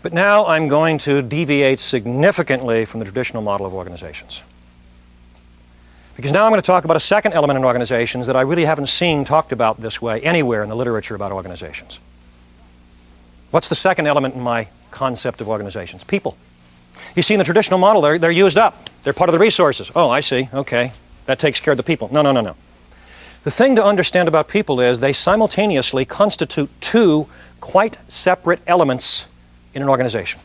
But now I'm going to deviate significantly from the traditional model of organizations. Because now I'm going to talk about a second element in organizations that I really haven't seen talked about this way anywhere in the literature about organizations. What's the second element in my concept of organizations? People. You see, in the traditional model, they're used up. They're part of the resources. Oh, I see. Okay. That takes care of the people. No. The thing to understand about people is they simultaneously constitute two quite separate elements in an organization.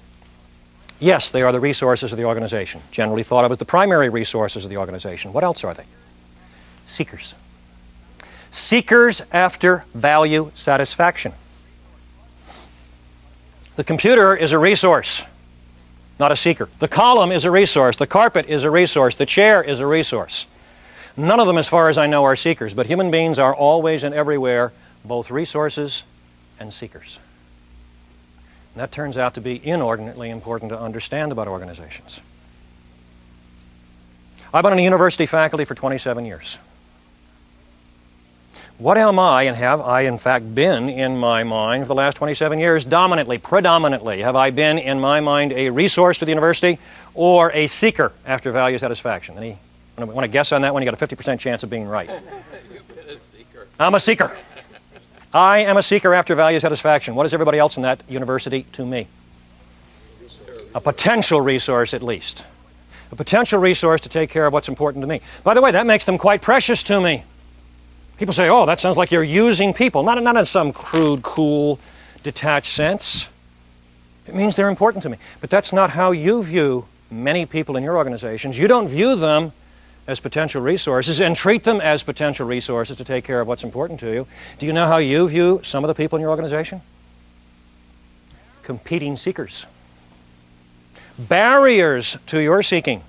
Yes, they are the resources of the organization, generally thought of as the primary resources of the organization. What else are they? Seekers. Seekers after value satisfaction. The computer is a resource, not a seeker. The column is a resource. The carpet is a resource. The chair is a resource. None of them, as far as I know, are seekers, but human beings are always and everywhere both resources and seekers. And that turns out to be inordinately important to understand about organizations. I've been on a university faculty for 27 years. What am I, and have I in fact been in my mind for the last 27 years? Predominantly, have I been in my mind a resource to the university or a seeker after value satisfaction? Any want to guess on that one? You got a 50% chance of being right. You've been a seeker. I'm a seeker. I am a seeker after value satisfaction. What is everybody else in that university to me? A potential resource at least. A potential resource to take care of what's important to me. By the way, that makes them quite precious to me. People say, oh, that sounds like you're using people. Not in some crude, cool, detached sense. It means they're important to me. But that's not how you view many people in your organizations. You don't view them as potential resources and treat them as potential resources to take care of what's important to you. Do you know how you view some of the people in your organization? Competing seekers. Barriers to your seeking.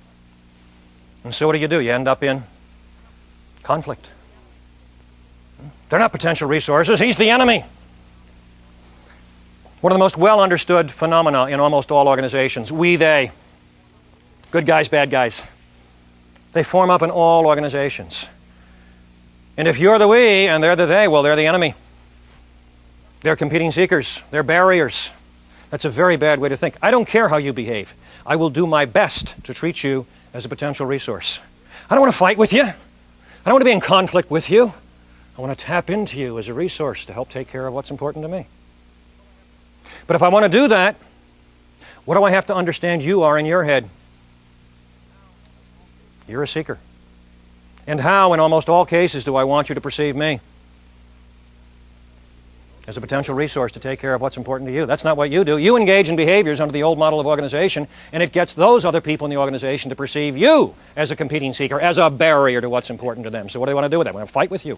And so what do? You end up in conflict. They're not potential resources. He's the enemy. One of the most well-understood phenomena in almost all organizations, we, they. Good guys, bad guys. They form up in all organizations. And if you're the we and they're the they, well, they're the enemy. They're competing seekers. They're barriers. That's a very bad way to think. I don't care how you behave. I will do my best to treat you as a potential resource. I don't want to fight with you. I don't want to be in conflict with you. I want to tap into you as a resource to help take care of what's important to me. But if I want to do that, what do I have to understand you are in your head? You're a seeker. And how, in almost all cases, do I want you to perceive me? As a potential resource to take care of what's important to you. That's not what you do. You engage in behaviors under the old model of organization, and it gets those other people in the organization to perceive you as a competing seeker, as a barrier to what's important to them. So what do they want to do with that? They want to fight with you.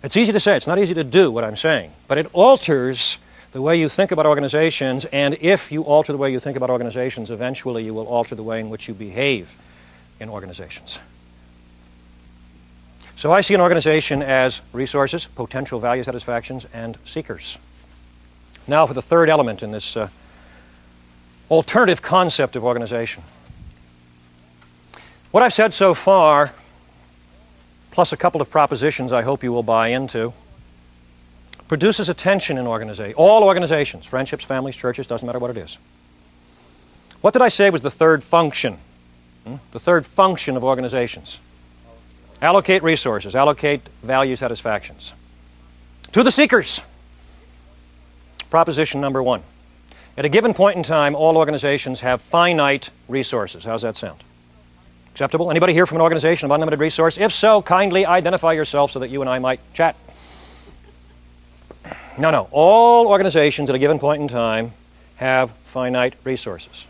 It's easy to say. It's not easy to do what I'm saying. But it alters the way you think about organizations, and if you alter the way you think about organizations, eventually you will alter the way in which you behave in organizations. So I see an organization as resources, potential value satisfactions, and seekers. Now for the third element in this alternative concept of organization. What I've said so far, plus a couple of propositions I hope you will buy into, produces a tension in all organizations, friendships, families, churches, doesn't matter what it is. What did I say was the third function? The third function of organizations. Allocate resources, allocate value satisfactions. To the seekers. Proposition number one. At a given point in time, all organizations have finite resources. How's that sound? Acceptable? Anybody here from an organization of unlimited resource? If so, kindly identify yourself so that you and I might chat. No. All organizations at a given point in time have finite resources.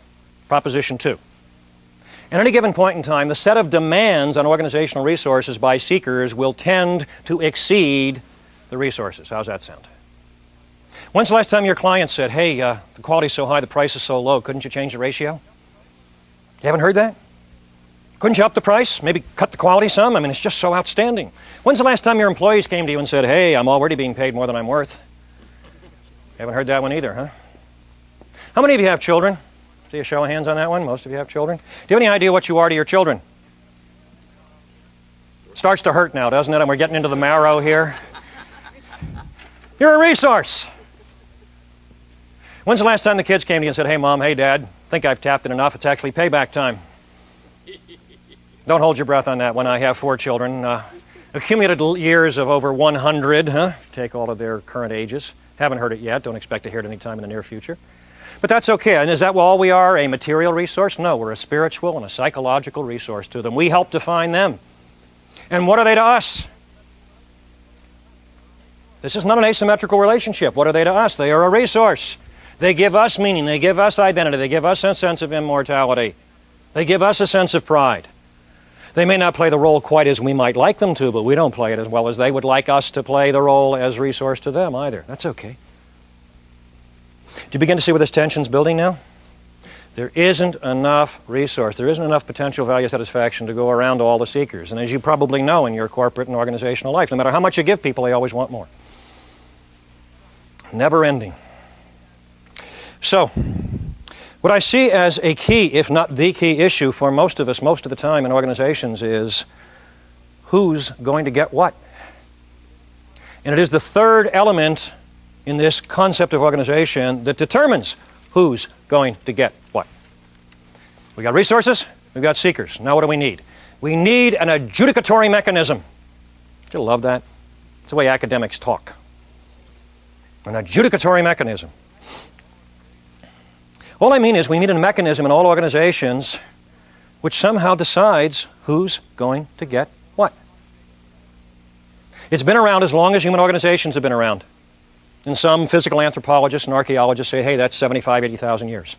Proposition two. At any given point in time, the set of demands on organizational resources by seekers will tend to exceed the resources. How's that sound? When's the last time your client said, hey, the quality's so high, the price is so low, couldn't you change the ratio? You haven't heard that? Couldn't you up the price? Maybe cut the quality some? I mean, it's just so outstanding. When's the last time your employees came to you and said, hey, I'm already being paid more than I'm worth? You haven't heard that one either, huh? How many of you have children? See a show of hands on that one? Most of you have children. Do you have any idea what you are to your children? Starts to hurt now, doesn't it? And we're getting into the marrow here. You're a resource. When's the last time the kids came to you and said, hey, Mom, hey, Dad, think I've tapped it enough. It's actually payback time. Don't hold your breath on that one. I have 4 children. Accumulated years of over 100, take all of their current ages. Haven't heard it yet. Don't expect to hear it any time in the near future. But that's okay. And is that all we are, a material resource? No, we're a spiritual and a psychological resource to them. We help define them. And what are they to us? This is not an asymmetrical relationship. What are they to us? They are a resource. They give us meaning. They give us identity. They give us a sense of immortality. They give us a sense of pride. They may not play the role quite as we might like them to, but we don't play it as well as they would like us to play the role as resource to them either. That's okay. Do you begin to see where this tension's building now? There isn't enough resource. There isn't enough potential value satisfaction to go around to all the seekers. And as you probably know in your corporate and organizational life, no matter how much you give people, they always want more. Never ending. So, what I see as a key, if not the key issue for most of us, most of the time in organizations is who's going to get what? And it is the third element in this concept of organization that determines who's going to get what. We got resources, we've got seekers. Now what do we need? We need an adjudicatory mechanism. Don't you love that? It's the way academics talk. An adjudicatory mechanism. All I mean is we need a mechanism in all organizations which somehow decides who's going to get what. It's been around as long as human organizations have been around. And some physical anthropologists and archaeologists say, hey, that's 75, 80,000 years.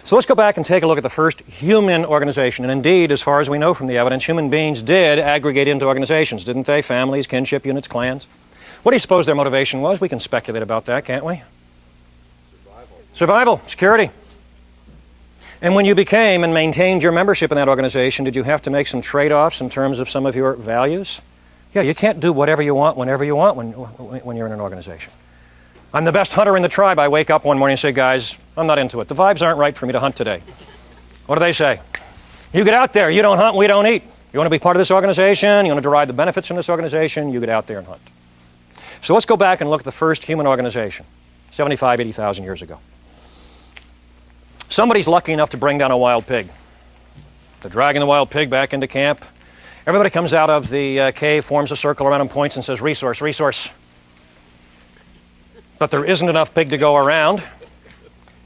So let's go back and take a look at the first human organization. And indeed, as far as we know from the evidence, human beings did aggregate into organizations, didn't they? Families, kinship units, clans. What do you suppose their motivation was? We can speculate about that, can't we? Survival, security. And when you became and maintained your membership in that organization, did you have to make some trade-offs in terms of some of your values? Yeah, you can't do whatever you want whenever you want when you're in an organization. I'm the best hunter in the tribe. I wake up one morning and say, guys, I'm not into it. The vibes aren't right for me to hunt today. What do they say? You get out there. You don't hunt, we don't eat. You want to be part of this organization? You want to derive the benefits from this organization? You get out there and hunt. So let's go back and look at the first human organization, 75, 80,000 years ago. Somebody's lucky enough to bring down a wild pig. They're dragging the wild pig back into camp. Everybody comes out of the cave, forms a circle around him, points and says, resource, resource. But there isn't enough pig to go around.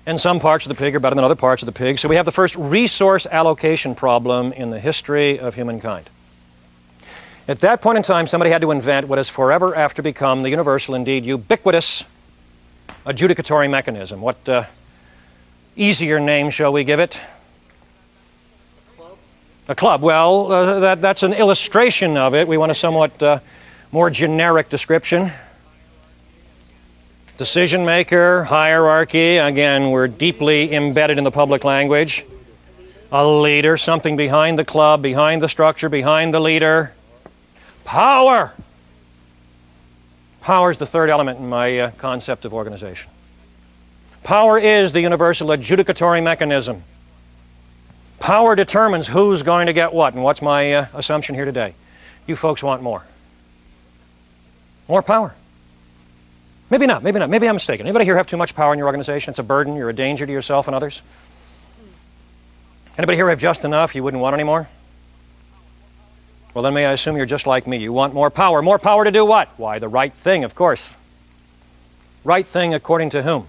And some parts of the pig are better than other parts of the pig. So we have the first resource allocation problem in the history of humankind. At that point in time, somebody had to invent what has forever after become the universal, indeed ubiquitous, adjudicatory mechanism. What easier name shall we give it? A club. Well, that's an illustration of it. We want a somewhat more generic description. Decision maker, hierarchy. Again, we're deeply embedded in the public language. A leader, something behind the club, behind the structure, behind the leader. Power. Power is the third element in my concept of organization. Power is the universal adjudicatory mechanism. Power determines who's going to get what. And what's my assumption here today? You folks want more. More power. Maybe not, maybe not. Maybe I'm mistaken. Anybody here have too much power in your organization? It's a burden. You're a danger to yourself and others. Anybody here have just enough? You wouldn't want any more? Well, then may I assume you're just like me. You want more power. More power to do what? Why, the right thing, of course. Right thing according to whom?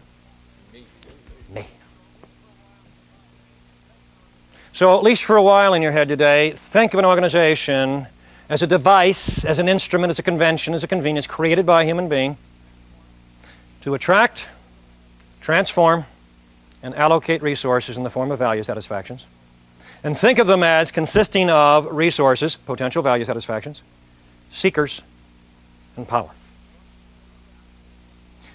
Me. So at least for a while in your head today, think of an organization as a device, as an instrument, as a convention, as a convenience created by a human being to attract, transform, and allocate resources in the form of value satisfactions. And think of them as consisting of resources, potential value satisfactions, seekers, and power.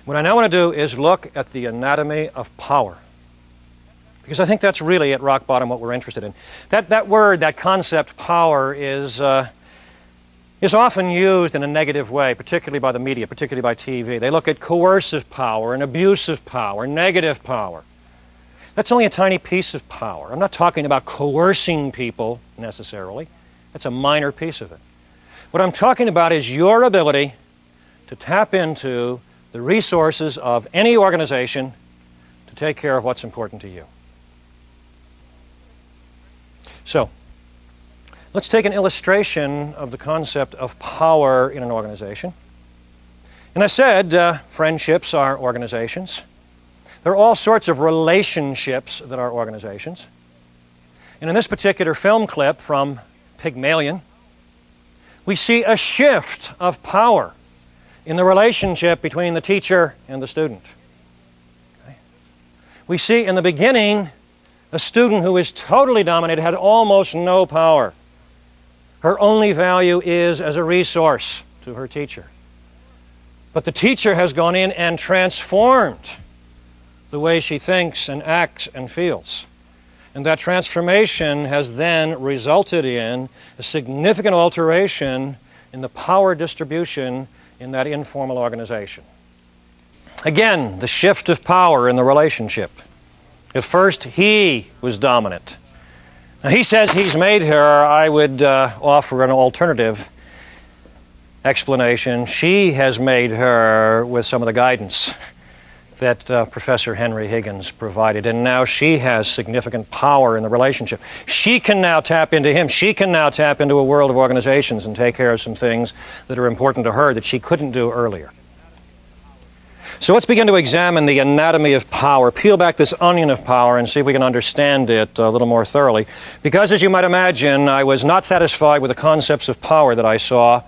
What I now want to do is look at the anatomy of power, because I think that's really at rock bottom what we're interested in. That word, that concept, power, is often used in a negative way, particularly by the media, particularly by TV. They look at coercive power and abusive power, negative power. That's only a tiny piece of power. I'm not talking about coercing people necessarily. That's a minor piece of it. What I'm talking about is your ability to tap into the resources of any organization to to take care of what's important to you. So, let's take an illustration of the concept of power in an organization. And I said friendships are organizations. There are all sorts of relationships that are organizations. And in this particular film clip from Pygmalion, we see a shift of power in the relationship between the teacher and the student. Okay. We see in the beginning a student who is totally dominated, had almost no power. Her only value is as a resource to her teacher. But the teacher has gone in and transformed the way she thinks and acts and feels. And that transformation has then resulted in a significant alteration in the power distribution in that informal organization. Again, the shift of power in the relationship. At first, he was dominant. Now, he says he's made her. I would offer an alternative explanation. She has made her with some of the guidance that Professor Henry Higgins provided, and now she has significant power in the relationship. She can now tap into him. She can now tap into a world of organizations and take care of some things that are important to her that she couldn't do earlier. So let's begin to examine the anatomy of power, peel back this onion of power and see if we can understand it a little more thoroughly. Because as you might imagine, I was not satisfied with the concepts of power that I saw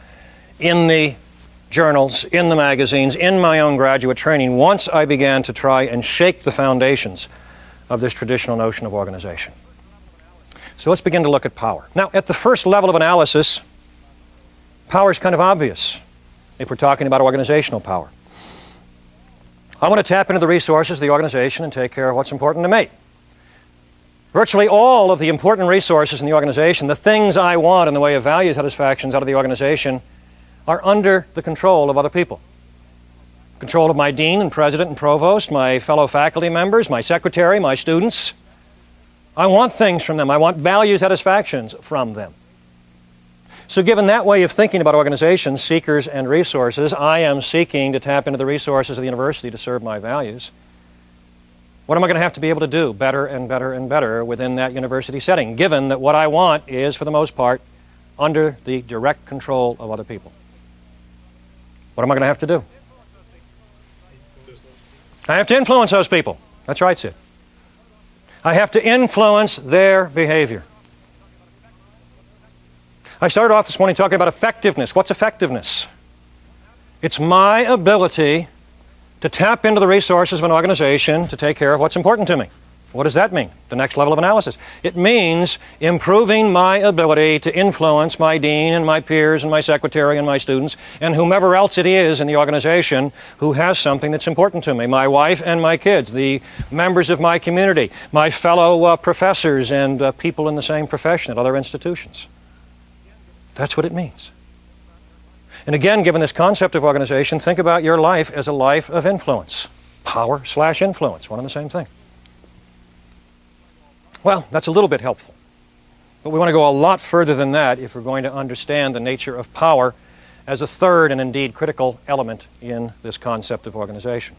in the journals, in the magazines, in my own graduate training, once I began to try and shake the foundations of this traditional notion of organization. So let's begin to look at power. Now, at the first level of analysis, power is kind of obvious if we're talking about organizational power. I want to tap into the resources of the organization and take care of what's important to me. Virtually all of the important resources in the organization, the things I want in the way of value satisfactions out of the organization, are under the control of other people. Control of my dean and president and provost, my fellow faculty members, my secretary, my students. I want things from them. I want value satisfactions from them. So given that way of thinking about organizations, seekers, and resources, I am seeking to tap into the resources of the university to serve my values. What am I going to have to be able to do better and better and better within that university setting, given that what I want is, for the most part, under the direct control of other people? What am I going to have to do? I have to influence those people. That's right, Sid. I have to influence their behavior. I started off this morning talking about effectiveness. What's effectiveness? It's my ability to tap into the resources of an organization to take care of what's important to me. What does that mean? The next level of analysis. It means improving my ability to influence my dean and my peers and my secretary and my students and whomever else it is in the organization who has something that's important to me. My wife and my kids, the members of my community, my fellow professors and people in the same profession at other institutions. That's what it means. And again, given this concept of organization, think about your life as a life of influence. Power/influence, one and the same thing. Well, that's a little bit helpful. But we want to go a lot further than that if we're going to understand the nature of power as a third and indeed critical element in this concept of organization.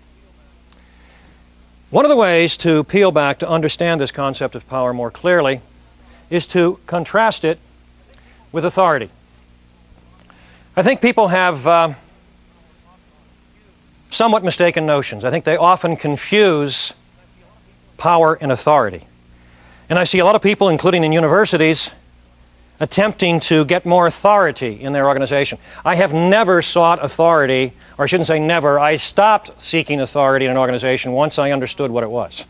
One of the ways to peel back to understand this concept of power more clearly is to contrast it with authority. I think people have somewhat mistaken notions. I think they often confuse power and authority. And I see a lot of people, including in universities, attempting to get more authority in their organization. I have never sought authority, or I shouldn't say never, I stopped seeking authority in an organization once I understood what it was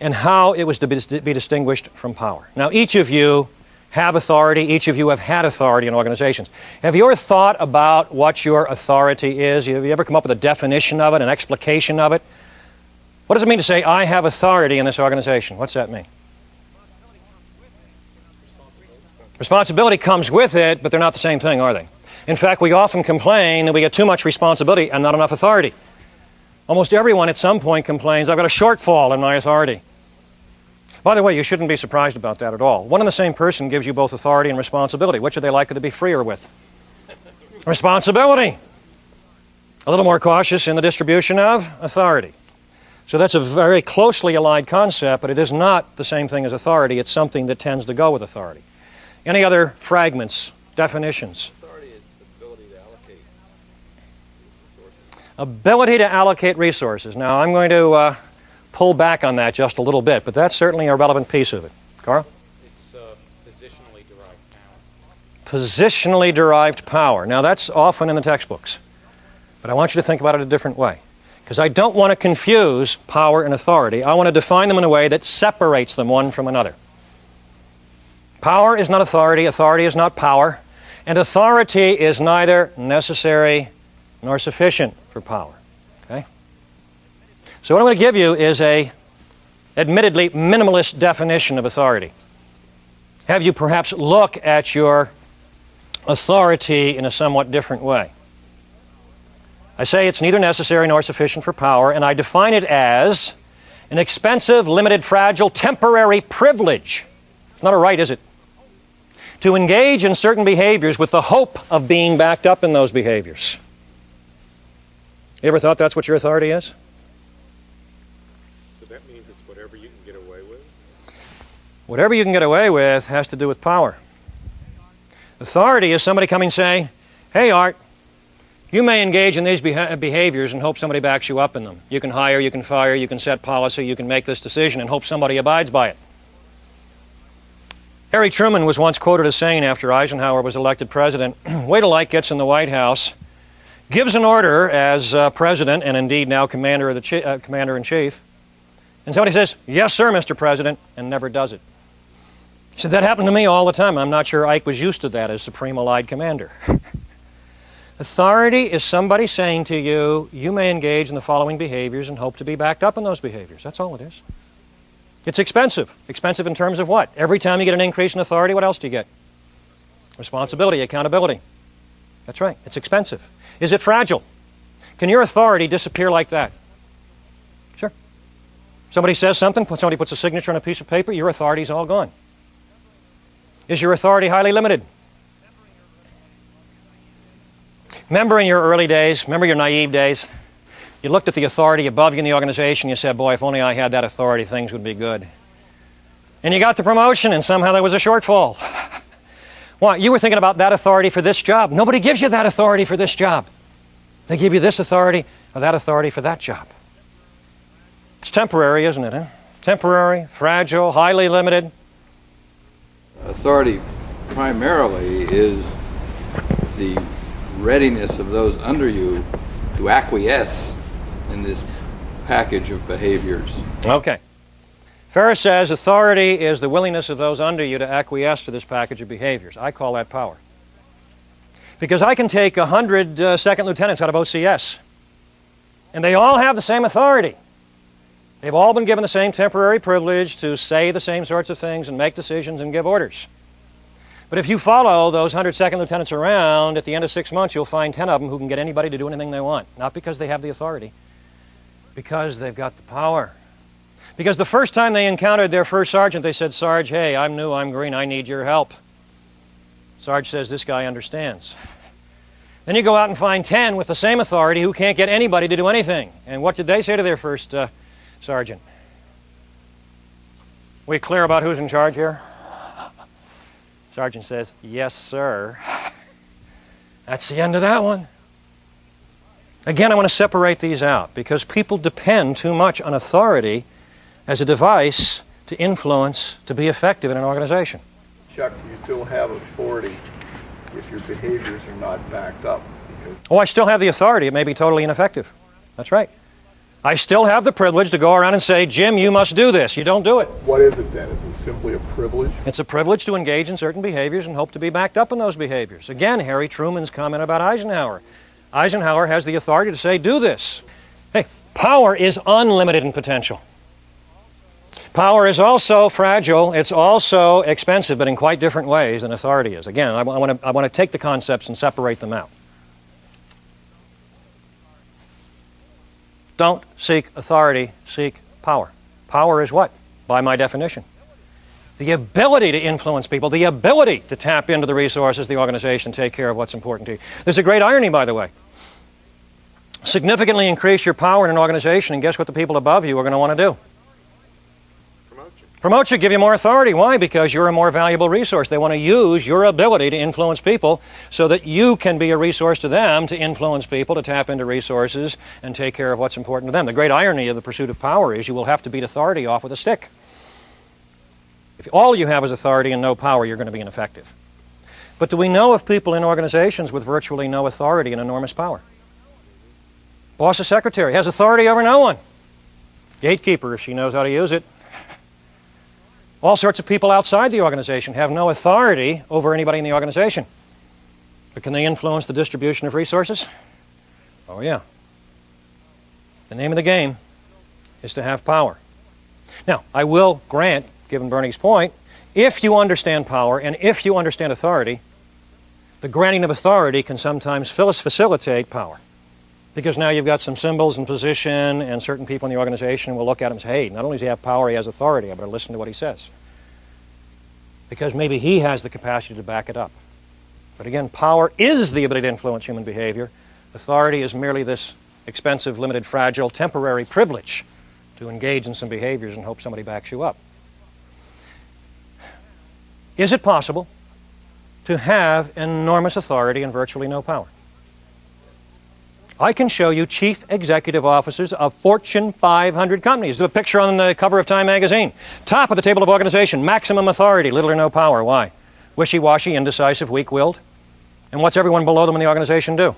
and how it was to be distinguished from power. Now, each of you have authority. Each of you have had authority in organizations. Have you ever thought about what your authority is? Have you ever come up with a definition of it, an explication of it? What does it mean to say, I have authority in this organization? What's that mean? Responsibility comes with it, but they're not the same thing, are they? In fact, we often complain that we get too much responsibility and not enough authority. Almost everyone at some point complains, I've got a shortfall in my authority. By the way, you shouldn't be surprised about that at all. One and the same person gives you both authority and responsibility. Which are they likely to be freer with? Responsibility. A little more cautious in the distribution of authority. So that's a very closely allied concept, but it is not the same thing as authority. It's something that tends to go with authority. Any other fragments, definitions? Authority is the ability to allocate resources. Ability to allocate resources. Now, I'm going to pull back on that just a little bit, but that's certainly a relevant piece of it. Carl? It's positionally derived power. Positionally derived power. Now, that's often in the textbooks, but I want you to think about it a different way, because I don't want to confuse power and authority. I want to define them in a way that separates them one from another. Power is not authority, authority is not power, and authority is neither necessary nor sufficient for power. Okay? So what I'm going to give you is a admittedly minimalist definition of authority. Have you perhaps look at your authority in a somewhat different way. I say it's neither necessary nor sufficient for power, and I define it as an expensive, limited, fragile, temporary privilege. It's not a right, is it? To engage in certain behaviors with the hope of being backed up in those behaviors. You ever thought that's what your authority is? So that means it's whatever you can get away with? Whatever you can get away with has to do with power. Authority is somebody coming saying, hey, Art, you may engage in these behaviors and hope somebody backs you up in them. You can hire, you can fire, you can set policy, you can make this decision and hope somebody abides by it. Harry Truman was once quoted as saying after Eisenhower was elected president, wait till Ike gets in the White House, gives an order as president and indeed now commander-in-chief, and somebody says, yes, sir, Mr. President, and never does it. He said, that happened to me all the time. I'm not sure Ike was used to that as Supreme Allied Commander. Authority is somebody saying to you, you may engage in the following behaviors and hope to be backed up in those behaviors. That's all it is. It's expensive. Expensive in terms of what? Every time you get an increase in authority, what else do you get? Responsibility, accountability. That's right. It's expensive. Is it fragile? Can your authority disappear like that? Sure. Somebody says something, somebody puts a signature on a piece of paper, your authority's all gone. Is your authority highly limited? Remember in your early days, remember your naive days, you looked at the authority above you in the organization, you said, boy, if only I had that authority, things would be good. And you got the promotion and somehow there was a shortfall. Why? You were thinking about that authority for this job. Nobody gives you that authority for this job. They give you this authority or that authority for that job. It's temporary, isn't it? Huh? Temporary, fragile, highly limited. Authority primarily is the readiness of those under you to acquiesce in this package of behaviors. Okay. Ferris says authority is the willingness of those under you to acquiesce to this package of behaviors. I call that power. Because I can take 100 second lieutenants out of OCS, and they all have the same authority. They've all been given the same temporary privilege to say the same sorts of things and make decisions and give orders. But if you follow those 100 second lieutenants around, at the end of 6 months, you'll find 10 of them who can get anybody to do anything they want. Not because they have the authority, because they've got the power. Because the first time they encountered their first sergeant, they said, Sarge, hey, I'm new, I'm green, I need your help. Sarge says, this guy understands. Then you go out and find 10 with the same authority who can't get anybody to do anything. And what did they say to their first sergeant? We clear about who's in charge here? Sergeant says, yes, sir. That's the end of that one. Again, I want to separate these out because people depend too much on authority as a device to influence, to be effective in an organization. Chuck, you still have authority if your behaviors are not backed up. Oh, I still have the authority. It may be totally ineffective. That's right. I still have the privilege to go around and say, Jim, you must do this. You don't do it. What is it then? Is it simply a privilege? It's a privilege to engage in certain behaviors and hope to be backed up in those behaviors. Again, Harry Truman's comment about Eisenhower. Eisenhower has the authority to say, do this. Hey, power is unlimited in potential. Power is also fragile. It's also expensive, but in quite different ways than authority is. Again, I want to take the concepts and separate them out. Don't seek authority, seek power. Power is what? By my definition. The ability to influence people, the ability to tap into the resources of the organization, take care of what's important to you. There's a great irony, by the way. significantly increase your power in an organization, and guess what the people above you are going to want to do? Promote you, give you more authority. Why? Because you're a more valuable resource. They want to use your ability to influence people so that you can be a resource to them to influence people, to tap into resources and take care of what's important to them. The great irony of the pursuit of power is you will have to beat authority off with a stick. If all you have is authority and no power, you're going to be ineffective. But do we know of people in organizations with virtually no authority and enormous power? Boss or secretary has authority over no one. Gatekeeper, if she knows how to use it. All sorts of people outside the organization have no authority over anybody in the organization. But can they influence the distribution of resources? Oh, yeah. The name of the game is to have power. Now, I will grant, given Bernie's point, if you understand power and if you understand authority, the granting of authority can sometimes facilitate power. Because now you've got some symbols and position, and certain people in the organization will look at him and say, hey, not only does he have power, he has authority. I better listen to what he says. Because maybe he has the capacity to back it up. But again, power is the ability to influence human behavior. Authority is merely this expensive, limited, fragile, temporary privilege to engage in some behaviors and hope somebody backs you up. Is it possible to have enormous authority and virtually no power? I can show you chief executive officers of Fortune 500 companies. There's a picture on the cover of Time magazine. Top of the table of organization, maximum authority, little or no power. Why? Wishy-washy, indecisive, weak-willed. And what's everyone below them in the organization do?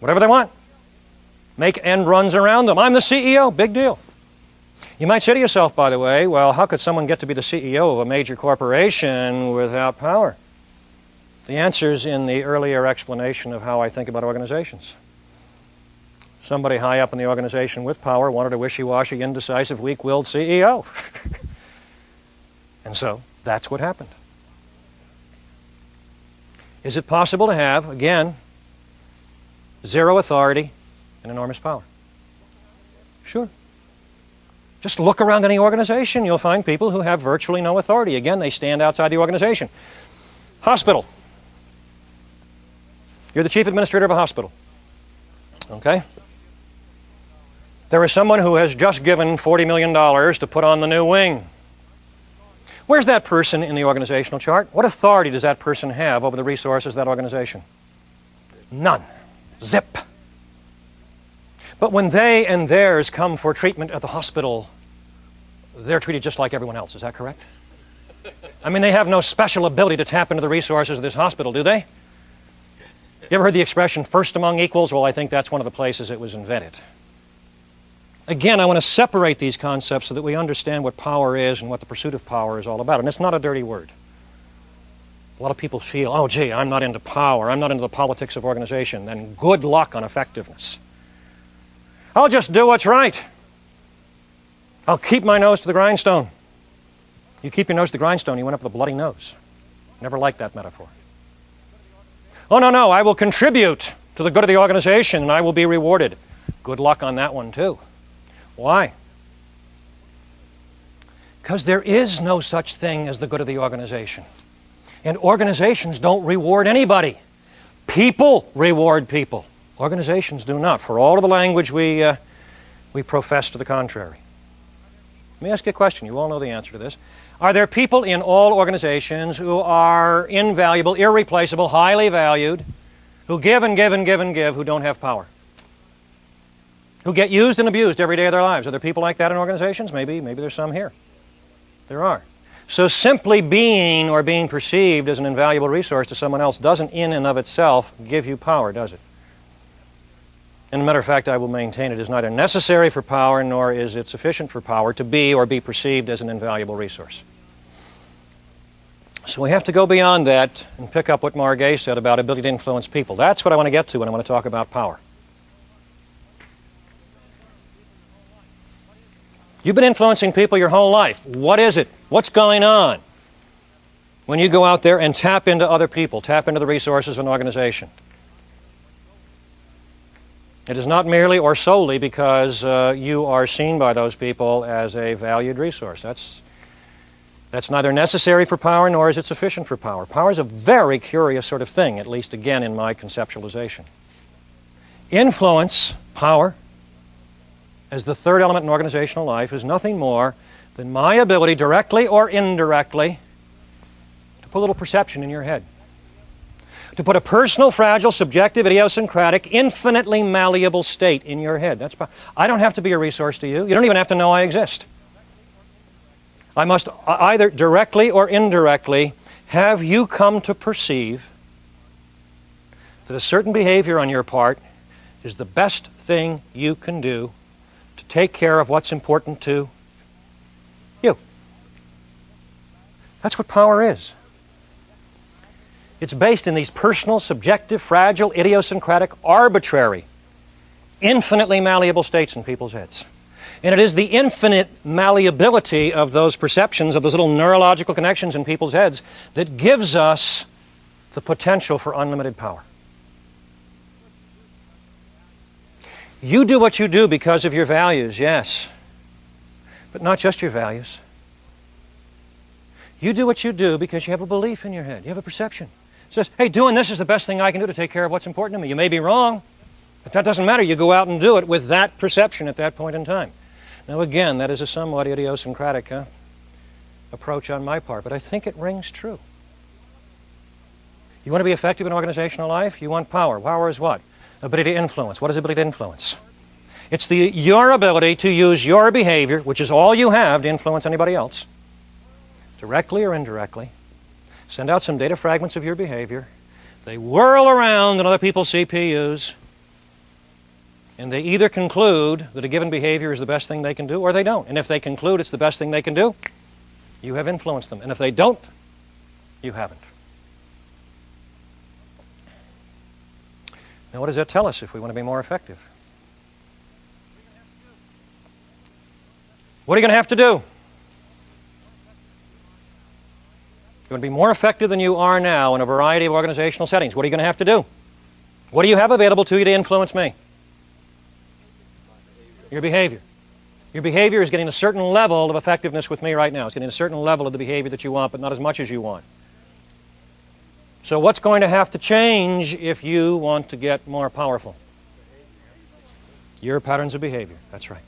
Whatever they want. Make end runs around them. I'm the CEO, big deal. You might say to yourself, by the way, well, how could someone get to be the CEO of a major corporation without power? The answer's in the earlier explanation of how I think about organizations. Somebody high up in the organization with power wanted a wishy-washy, indecisive, weak-willed CEO. And so, that's what happened. Is it possible to have, again, zero authority and enormous power? Sure. Just look around any organization, you'll find people who have virtually no authority. Again, they stand outside the organization. Hospital. You're the chief administrator of a hospital. Okay? There is someone who has just given $40 million to put on the new wing. Where's that person in the organizational chart? What authority does that person have over the resources of that organization? None. Zip. But when they and theirs come for treatment at the hospital, they're treated just like everyone else. Is that correct? I mean, they have no special ability to tap into the resources of this hospital, do they? You ever heard the expression, first among equals? Well, I think that's one of the places it was invented. Again, I want to separate these concepts so that we understand what power is and what the pursuit of power is all about. And it's not a dirty word. A lot of people feel, oh, gee, I'm not into power. I'm not into the politics of organization. Then good luck on effectiveness. I'll just do what's right. I'll keep my nose to the grindstone. You keep your nose to the grindstone, you end up with a bloody nose. Never liked that metaphor. Oh, no, I will contribute to the good of the organization and I will be rewarded. Good luck on that one, too. Why? Because there is no such thing as the good of the organization. And organizations don't reward anybody. People reward people. Organizations do not, for all of the language we profess to the contrary. Let me ask you a question. You all know the answer to this. Are there people in all organizations who are invaluable, irreplaceable, highly valued, who give and give and give and give, who don't have power? Who get used and abused every day of their lives? Are there people like that in organizations? Maybe there's some here. There are. So simply being or being perceived as an invaluable resource to someone else doesn't in and of itself give you power, does it? And as a matter of fact, I will maintain it is neither necessary for power nor is it sufficient for power to be or be perceived as an invaluable resource. So we have to go beyond that and pick up what Margay said about ability to influence people. That's what I want to get to when I want to talk about power. You've been influencing people your whole life. What is it? What's going on when you go out there and tap into other people, tap into the resources of an organization? It is not merely or solely because you are seen by those people as a valued resource. That's neither necessary for power nor is it sufficient for power. Power is a very curious sort of thing, at least again in my conceptualization. Influence, power, as the third element in organizational life, is nothing more than my ability, directly or indirectly, to put a little perception in your head. To put a personal, fragile, subjective, idiosyncratic, infinitely malleable state in your head. That's power. I don't have to be a resource to you. You don't even have to know I exist. I must either directly or indirectly have you come to perceive that a certain behavior on your part is the best thing you can do to take care of what's important to you. That's what power is. It's based in these personal, subjective, fragile, idiosyncratic, arbitrary, infinitely malleable states in people's heads. And it is the infinite malleability of those perceptions, of those little neurological connections in people's heads, that gives us the potential for unlimited power. You do what you do because of your values, yes. But not just your values. You do what you do because you have a belief in your head. You have a perception. It says, hey, doing this is the best thing I can do to take care of what's important to me. You may be wrong, but that doesn't matter. You go out and do it with that perception at that point in time. Now again, that is a somewhat idiosyncratic approach on my part, but I think it rings true. You want to be effective in organizational life? You want power. Power is what? Ability to influence. What is ability to influence? It's your ability to use your behavior, which is all you have, to influence anybody else, directly or indirectly. Send out some data fragments of your behavior. They whirl around in other people's CPUs, and they either conclude that a given behavior is the best thing they can do, or they don't. And if they conclude it's the best thing they can do, you have influenced them. And if they don't, you haven't. Now, what does that tell us if we want to be more effective? What are you going to have to do? You want to be more effective than you are now in a variety of organizational settings. What are you going to have to do? What do you have available to you to influence me? Your behavior. Your behavior is getting a certain level of effectiveness with me right now. It's getting a certain level of the behavior that you want, but not as much as you want. So what's going to have to change if you want to get more powerful? Your patterns of behavior. That's right.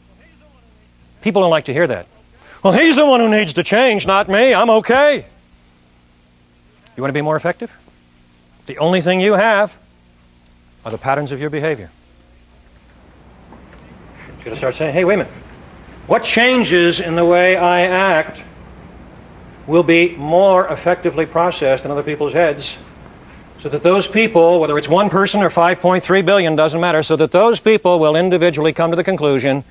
People don't like to hear that. Well, he's the one who needs to change, not me. I'm okay. You want to be more effective? The only thing you have are the patterns of your behavior. You've got to start saying, hey, wait a minute. What changes in the way I act will be more effectively processed in other people's heads, so that those people, whether it's one person or 5.3 billion, doesn't matter, so that those people will individually come to the conclusion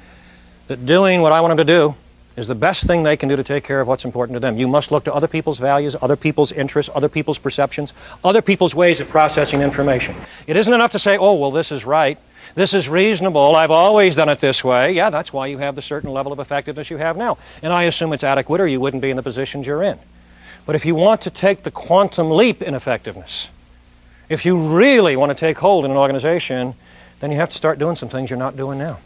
that doing what I want them to do is the best thing they can do to take care of what's important to them. You must look to other people's values, other people's interests, other people's perceptions, other people's ways of processing information. It isn't enough to say, oh, well, this is right. This is reasonable. I've always done it this way. Yeah, that's why you have the certain level of effectiveness you have now. And I assume it's adequate, or you wouldn't be in the positions you're in. But if you want to take the quantum leap in effectiveness, if you really want to take hold in an organization, then you have to start doing some things you're not doing now.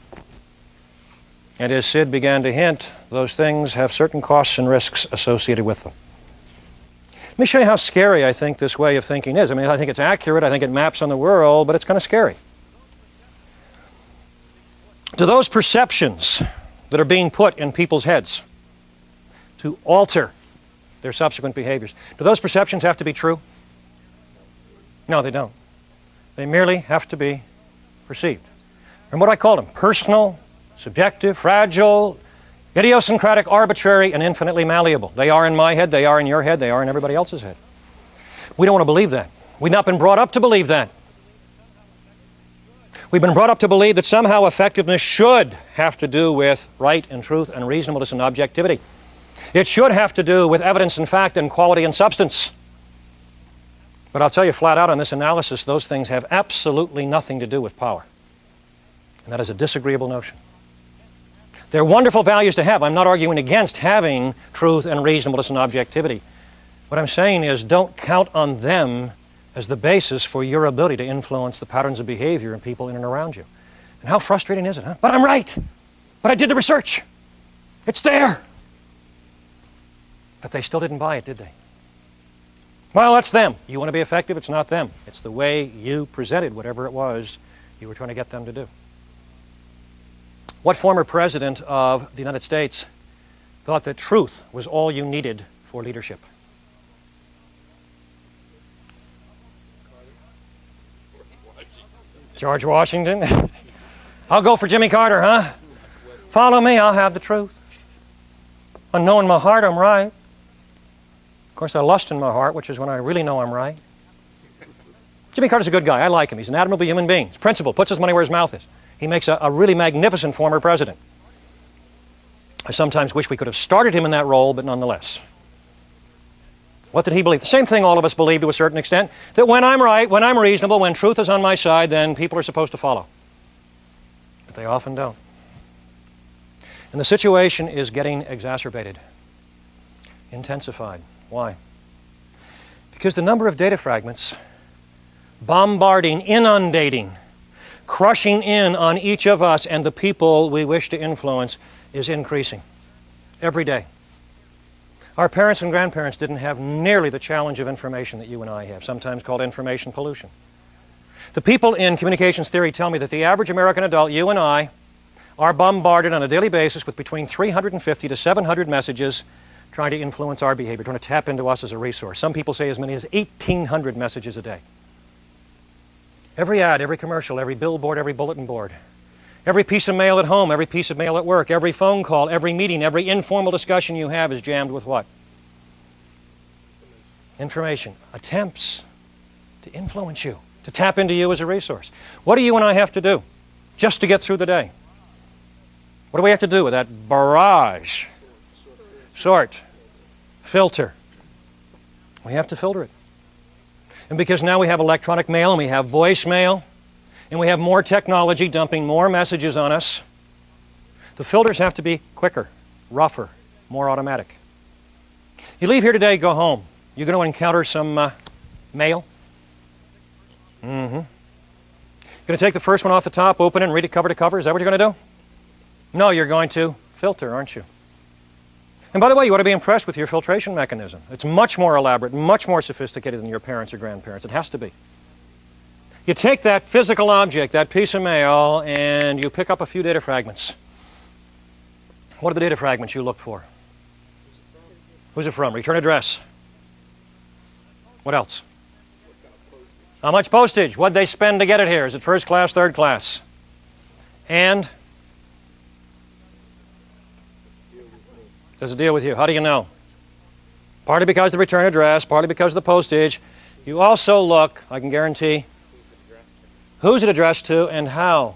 And as Sid began to hint, those things have certain costs and risks associated with them. Let me show you how scary I think this way of thinking is. I mean, I think it's accurate, I think it maps on the world, but it's kind of scary. Do those perceptions that are being put in people's heads to alter their subsequent behaviors, do those perceptions have to be true? No, they don't. They merely have to be perceived. And what I call them, personal, subjective, fragile, idiosyncratic, arbitrary, and infinitely malleable. They are in my head, they are in your head, they are in everybody else's head. We don't want to believe that. We've not been brought up to believe that. We've been brought up to believe that somehow effectiveness should have to do with right and truth and reasonableness and objectivity. It should have to do with evidence and fact and quality and substance. But I'll tell you flat out on this analysis, those things have absolutely nothing to do with power. And that is a disagreeable notion. They're wonderful values to have. I'm not arguing against having truth and reasonableness and objectivity. What I'm saying is don't count on them as the basis for your ability to influence the patterns of behavior in people in and around you. And how frustrating is it, huh? But I'm right. But I did the research. It's there. But they still didn't buy it, did they? Well, that's them. You want to be effective, it's not them. It's the way you presented whatever it was you were trying to get them to do. What former president of the United States thought that truth was all you needed for leadership? George Washington? I'll go for Jimmy Carter, huh? Follow me, I'll have the truth. And knowing my heart, I'm right. Of course, I lust in my heart, which is when I really know I'm right. Jimmy Carter's a good guy. I like him. He's an admirable human being. He's principled, puts his money where his mouth is. He makes a really magnificent former president. I sometimes wish we could have started him in that role, but nonetheless. What did he believe? The same thing all of us believe to a certain extent, that when I'm right, when I'm reasonable, when truth is on my side, then people are supposed to follow. But they often don't. And the situation is getting exacerbated, intensified. Why? Because the number of data fragments bombarding, inundating, crushing in on each of us and the people we wish to influence is increasing every day. Our parents and grandparents didn't have nearly the challenge of information that you and I have, sometimes called information pollution. The people in communications theory tell me that the average American adult, you and I, are bombarded on a daily basis with between 350 to 700 messages trying to influence our behavior, trying to tap into us as a resource. Some people say as many as 1,800 messages a day. Every ad, every commercial, every billboard, every bulletin board, every piece of mail at home, every piece of mail at work, every phone call, every meeting, every informal discussion you have is jammed with what? Information. Attempts to influence you, to tap into you as a resource. What do you and I have to do just to get through the day? What do we have to do with that barrage? Sort. Filter. We have to filter it. And because now we have electronic mail and we have voicemail and we have more technology dumping more messages on us, the filters have to be quicker, rougher, more automatic. You leave here today, go home. You're going to encounter some mail. You're going to take the first one off the top, open it, and read it cover to cover. Is that what you're going to do? No, you're going to filter, aren't you? And by the way, you ought to be impressed with your filtration mechanism. It's much more elaborate, much more sophisticated than your parents or grandparents. It has to be. You take that physical object, that piece of mail, and you pick up a few data fragments. What are the data fragments you look for? Who's it from? Return address. What else? How much postage? What'd they spend to get it here? Is it first class, third class? And does it deal with you? How do you know? Partly because of the return address, partly because of the postage. You also look, I can guarantee, who's it addressed to and how.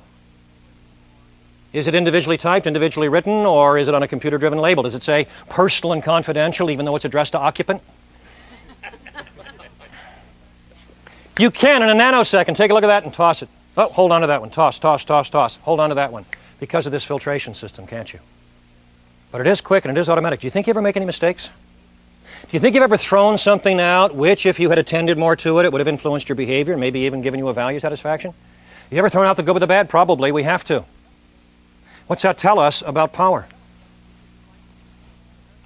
Is it individually typed, individually written, or is it on a computer-driven label? Does it say personal and confidential even though it's addressed to occupant? You can, in a nanosecond, take a look at that and toss it. Oh, hold on to that one. Toss, toss, toss, toss. Hold on to that one. Because of this filtration system, can't you? But it is quick and it is automatic. Do you think you ever make any mistakes? Do you think you've ever thrown something out which, if you had attended more to it, it would have influenced your behavior and maybe even given you a value satisfaction? You ever thrown out the good with the bad? Probably. We have to. What's that tell us about power?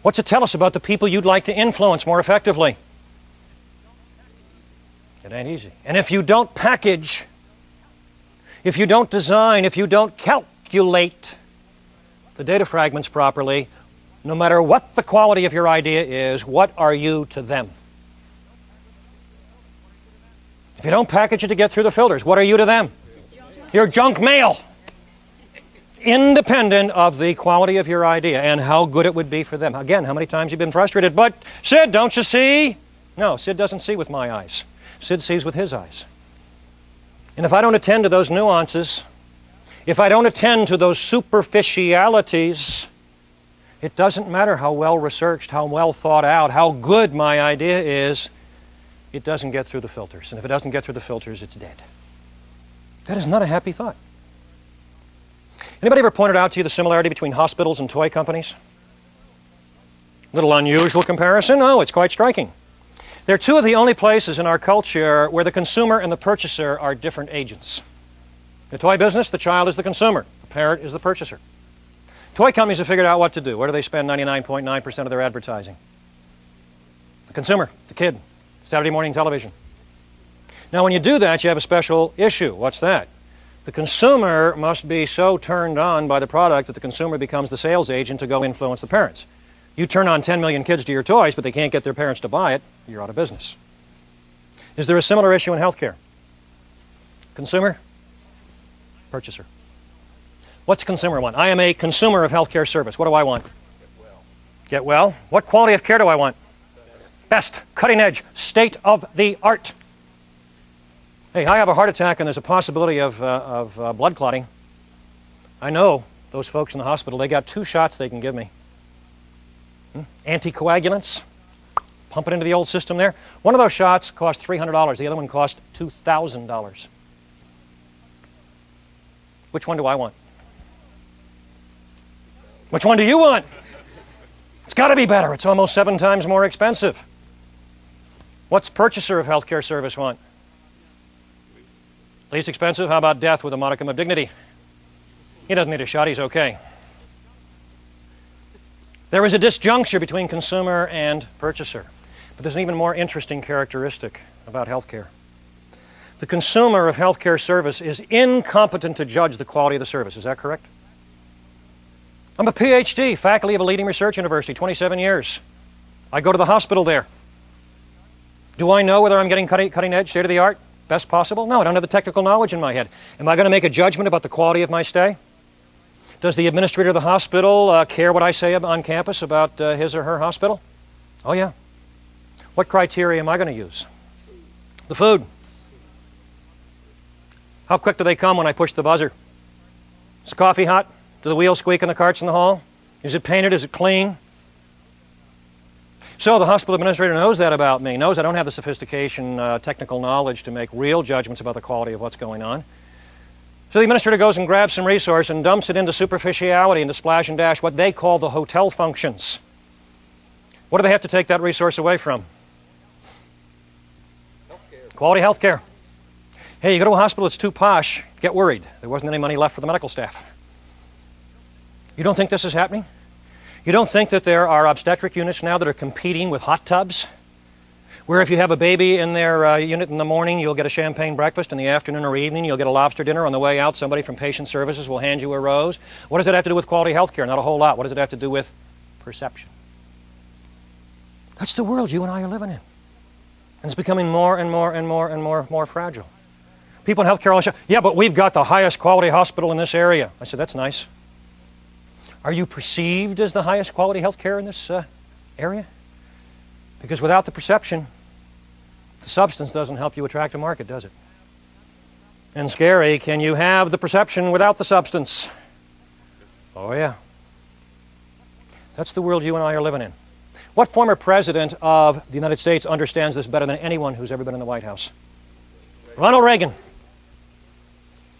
What's it tell us about the people you'd like to influence more effectively? It ain't easy. And if you don't package, if you don't design, if you don't calculate the data fragments properly, no matter what the quality of your idea is, what are you to them? If you don't package it to get through the filters, what are you to them? You're junk mail. Independent of the quality of your idea and how good it would be for them. Again, how many times you've been frustrated? But Sid, don't you see? No, Sid doesn't see with my eyes. Sid sees with his eyes. And if I don't attend to those nuances, if I don't attend to those superficialities, it doesn't matter how well researched, how well thought out, how good my idea is, it doesn't get through the filters. And if it doesn't get through the filters, it's dead. That is not a happy thought. Anybody ever pointed out to you the similarity between hospitals and toy companies? Little unusual comparison? Oh, it's quite striking. They're two of the only places in our culture where the consumer and the purchaser are different agents. The toy business, the child is the consumer. The parent is the purchaser. Toy companies have figured out what to do. Where do they spend 99.9% of their advertising? The consumer, the kid, Saturday morning television. Now, when you do that, you have a special issue. What's that? The consumer must be so turned on by the product that the consumer becomes the sales agent to go influence the parents. You turn on 10 million kids to your toys, but they can't get their parents to buy it, you're out of business. Is there a similar issue in healthcare? Consumer, purchaser. What's a consumer want? I am a consumer of healthcare service. What do I want? Get well. What quality of care do I want? Best, cutting edge, state of the art. Hey, I have a heart attack and there's a possibility of blood clotting. I know those folks in the hospital, they got 2 shots they can give me. Anticoagulants, pump it into the old system there. One of those shots cost $300. The other one cost $2,000. Which one do I want? Which one do you want? It's got to be better. It's almost 7 times more expensive. What's purchaser of healthcare service want? Least expensive? How about death with a modicum of dignity? He doesn't need a shot. He's okay. There is a disjuncture between consumer and purchaser. But there's an even more interesting characteristic about healthcare. The consumer of healthcare service is incompetent to judge the quality of the service. Is that correct? I'm a Ph.D., faculty of a leading research university, 27 years. I go to the hospital there. Do I know whether I'm getting cutting edge, state of the art, best possible? No, I don't have the technical knowledge in my head. Am I going to make a judgment about the quality of my stay? Does the administrator of the hospital care what I say on campus about his or her hospital? Oh, yeah. What criteria am I going to use? The food. How quick do they come when I push the buzzer? Is the coffee hot? Do the wheels squeak in the carts in the hall? Is it painted? Is it clean? So the hospital administrator knows that about me, knows I don't have the sophistication, technical knowledge to make real judgments about the quality of what's going on. So the administrator goes and grabs some resource and dumps it into superficiality, into splash and dash, what they call the hotel functions. What do they have to take that resource away from? Healthcare. Quality health care. Hey, you go to a hospital that's too posh, get worried. There wasn't any money left for the medical staff. You don't think this is happening? You don't think that there are obstetric units now that are competing with hot tubs? Where if you have a baby in their unit in the morning, you'll get a champagne breakfast. In the afternoon or evening, you'll get a lobster dinner. On the way out, somebody from patient services will hand you a rose. What does that have to do with quality health care? Not a whole lot. What does it have to do with perception? That's the world you and I are living in. And it's becoming more and more and more and more fragile. People in healthcare always say, yeah, but we've got the highest quality hospital in this area. I said, that's nice. Are you perceived as the highest quality health care in this area? Because without the perception, the substance doesn't help you attract a market, does it? And scary, can you have the perception without the substance? Oh, yeah. That's the world you and I are living in. What former president of the United States understands this better than anyone who's ever been in the White House? Ronald Reagan.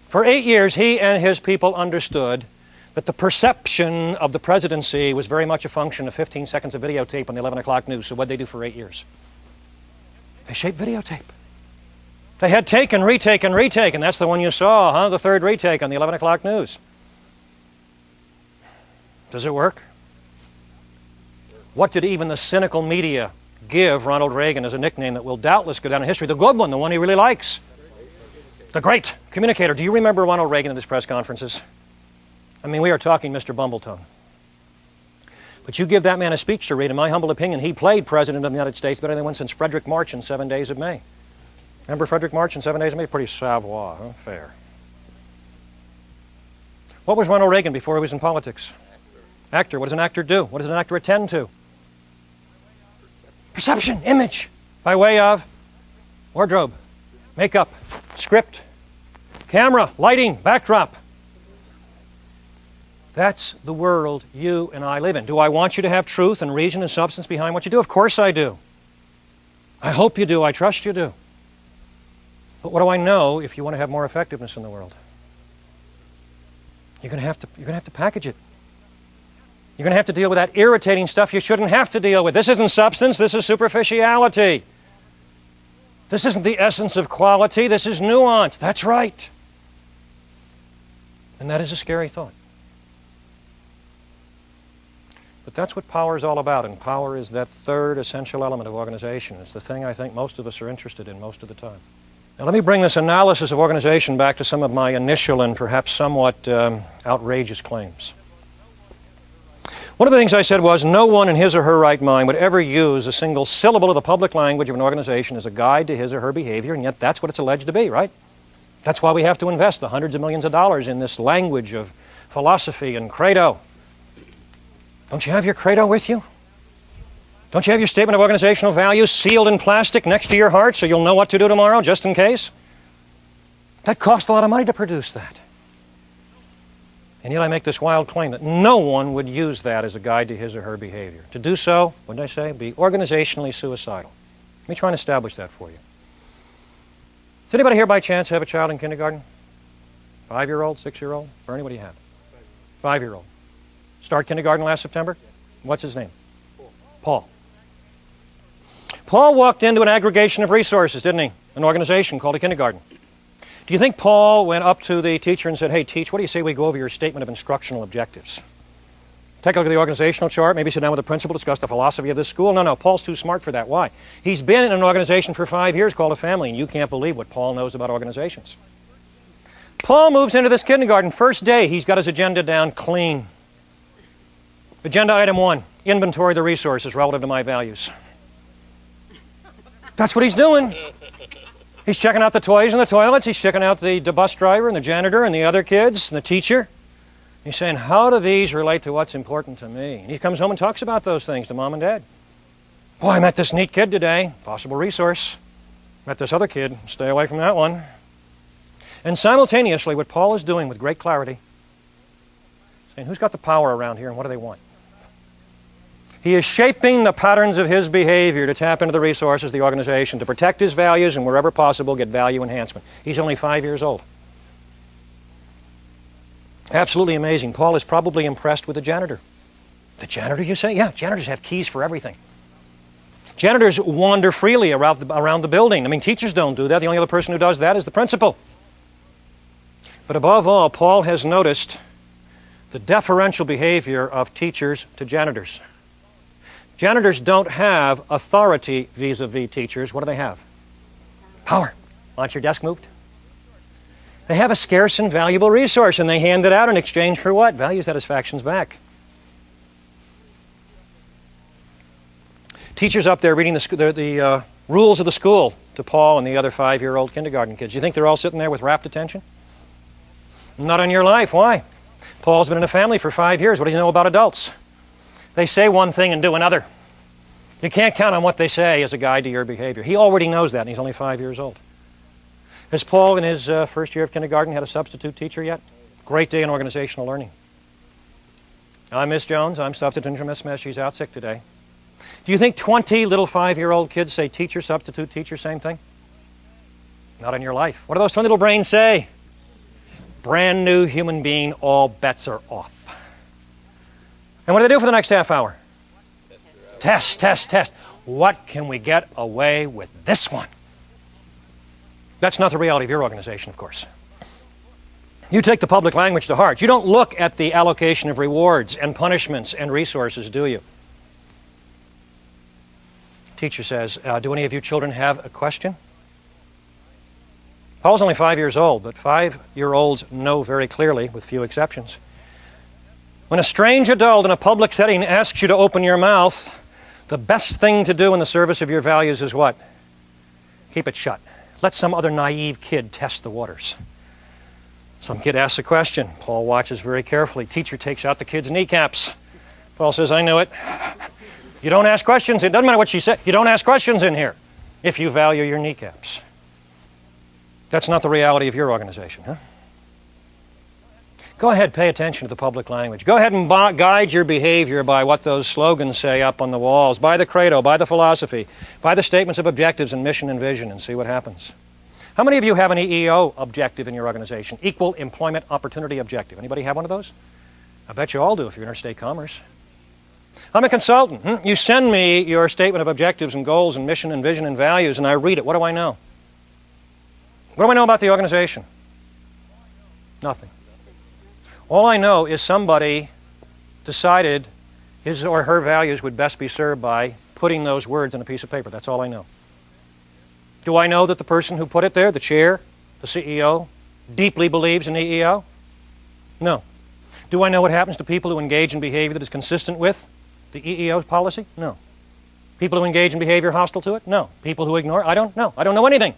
For 8 years, he and his people understood that the perception of the presidency was very much a function of 15 seconds of videotape on the 11 o'clock news. So what did they do for 8 years? They shaped videotape. They had take and retake and retake, and that's the one you saw, huh? The third retake on the 11 o'clock news. Does it work? What did even the cynical media give Ronald Reagan as a nickname that will doubtless go down in history? The good one, the one he really likes. The great communicator. Do you remember Ronald Reagan at his press conferences? I mean, we are talking Mr. Bumbleton. But you give that man a speech to read, in my humble opinion, he played President of the United States better than anyone since Frederick March in 7 Days of May. Remember Frederick March in 7 Days of May? Pretty savoir, huh? Fair. What was Ronald Reagan before he was in politics? Actor. What does an actor do? What does an actor attend to? Perception, image, by way of wardrobe, makeup, script, camera, lighting, backdrop. That's the world you and I live in. Do I want you to have truth and reason and substance behind what you do? Of course I do. I hope you do. I trust you do. But what do I know if you want to have more effectiveness in the world? You're going to have to package it. You're going to have to deal with that irritating stuff you shouldn't have to deal with. This isn't substance, this is superficiality. This isn't the essence of quality, this is nuance. That's right. And that is a scary thought. But that's what power is all about, and power is that third essential element of organization. It's the thing I think most of us are interested in most of the time. Now let me bring this analysis of organization back to some of my initial and perhaps somewhat outrageous claims. One of the things I said was no one in his or her right mind would ever use a single syllable of the public language of an organization as a guide to his or her behavior, and yet that's what it's alleged to be, right? That's why we have to invest the hundreds of millions of dollars in this language of philosophy and credo. Don't you have your credo with you? Don't you have your statement of organizational values sealed in plastic next to your heart so you'll know what to do tomorrow, just in case? That costs a lot of money to produce that. And yet I make this wild claim that no one would use that as a guide to his or her behavior. To do so, what did I say? Be organizationally suicidal. Let me try and establish that for you. Does anybody here by chance have a child in kindergarten? 5-year-old, 6-year-old? Bernie, what do you have? 5-year-old. Start kindergarten last September? What's his name? Paul. Paul walked into an aggregation of resources, didn't he? An organization called a kindergarten. Do you think Paul went up to the teacher and said, hey, teach, what do you say we go over your statement of instructional objectives? Take a look at the organizational chart, maybe sit down with the principal, discuss the philosophy of this school. No, Paul's too smart for that. Why? He's been in an organization for 5 years called a family, and you can't believe what Paul knows about organizations. Paul moves into this kindergarten. First day, he's got his agenda down clean. Agenda item 1, inventory the resources relative to my values. That's what he's doing. He's checking out the toys and the toilets. He's checking out the bus driver and the janitor and the other kids and the teacher. He's saying, how do these relate to what's important to me? And he comes home and talks about those things to mom and dad. Boy, I met this neat kid today. Possible resource. Met this other kid. Stay away from that one. And simultaneously, what Paul is doing with great clarity, saying, who's got the power around here and what do they want? He is shaping the patterns of his behavior to tap into the resources of the organization, to protect his values and wherever possible get value enhancement. He's only 5 years old. Absolutely amazing. Paul is probably impressed with the janitor. The janitor, you say? Yeah, janitors have keys for everything. Janitors wander freely around the building. I mean, teachers don't do that. The only other person who does that is the principal. But above all, Paul has noticed the deferential behavior of teachers to janitors. Janitors don't have authority vis-a-vis teachers. What do they have? Power. Want your desk moved? They have a scarce and valuable resource, and they hand it out in exchange for what? Value satisfactions back. Teachers up there reading the rules of the school to Paul and the other 5-year-old kindergarten kids. You think they're all sitting there with rapt attention? Not in your life. Why? Paul's been in a family for 5 years. What does he know about adults? They say one thing and do another. You can't count on what they say as a guide to your behavior. He already knows that, and he's only 5 years old. Has Paul, in his first year of kindergarten, had a substitute teacher yet? Great day in organizational learning. I'm Miss Jones. I'm substituting for Miss Smith. She's out sick today. Do you think 20 little 5-year-old kids say teacher, substitute teacher, same thing? Not in your life. What do those 20 little brains say? Brand new human being, all bets are off. And what do they do for the next half hour? Test, test, test. What can we get away with this one? That's not the reality of your organization, of course. You take the public language to heart. You don't look at the allocation of rewards and punishments and resources, do you? Teacher says, do any of you children have a question? Paul's only 5 years old, but 5-year-olds know very clearly, with few exceptions. When a strange adult in a public setting asks you to open your mouth, the best thing to do in the service of your values is what? Keep it shut. Let some other naive kid test the waters. Some kid asks a question. Paul watches very carefully. Teacher takes out the kid's kneecaps. Paul says, I knew it. You don't ask questions. It doesn't matter what she said. You don't ask questions in here if you value your kneecaps. That's not the reality of your organization, huh? Go ahead, pay attention to the public language. Go ahead and guide your behavior by what those slogans say up on the walls, by the credo, by the philosophy, by the statements of objectives and mission and vision, and see what happens. How many of you have an EEO objective in your organization? Equal Employment Opportunity Objective. Anybody have one of those? I bet you all do if you're interstate commerce. I'm a consultant. You send me your statement of objectives and goals and mission and vision and values, and I read it. What do I know? What do I know about the organization? Nothing. All I know is somebody decided his or her values would best be served by putting those words on a piece of paper. That's all I know. Do I know that the person who put it there, the chair, the CEO, deeply believes in EEO? No. Do I know what happens to people who engage in behavior that is consistent with the EEO policy? No. People who engage in behavior hostile to it? No. People who ignore it? I don't know. I don't know anything.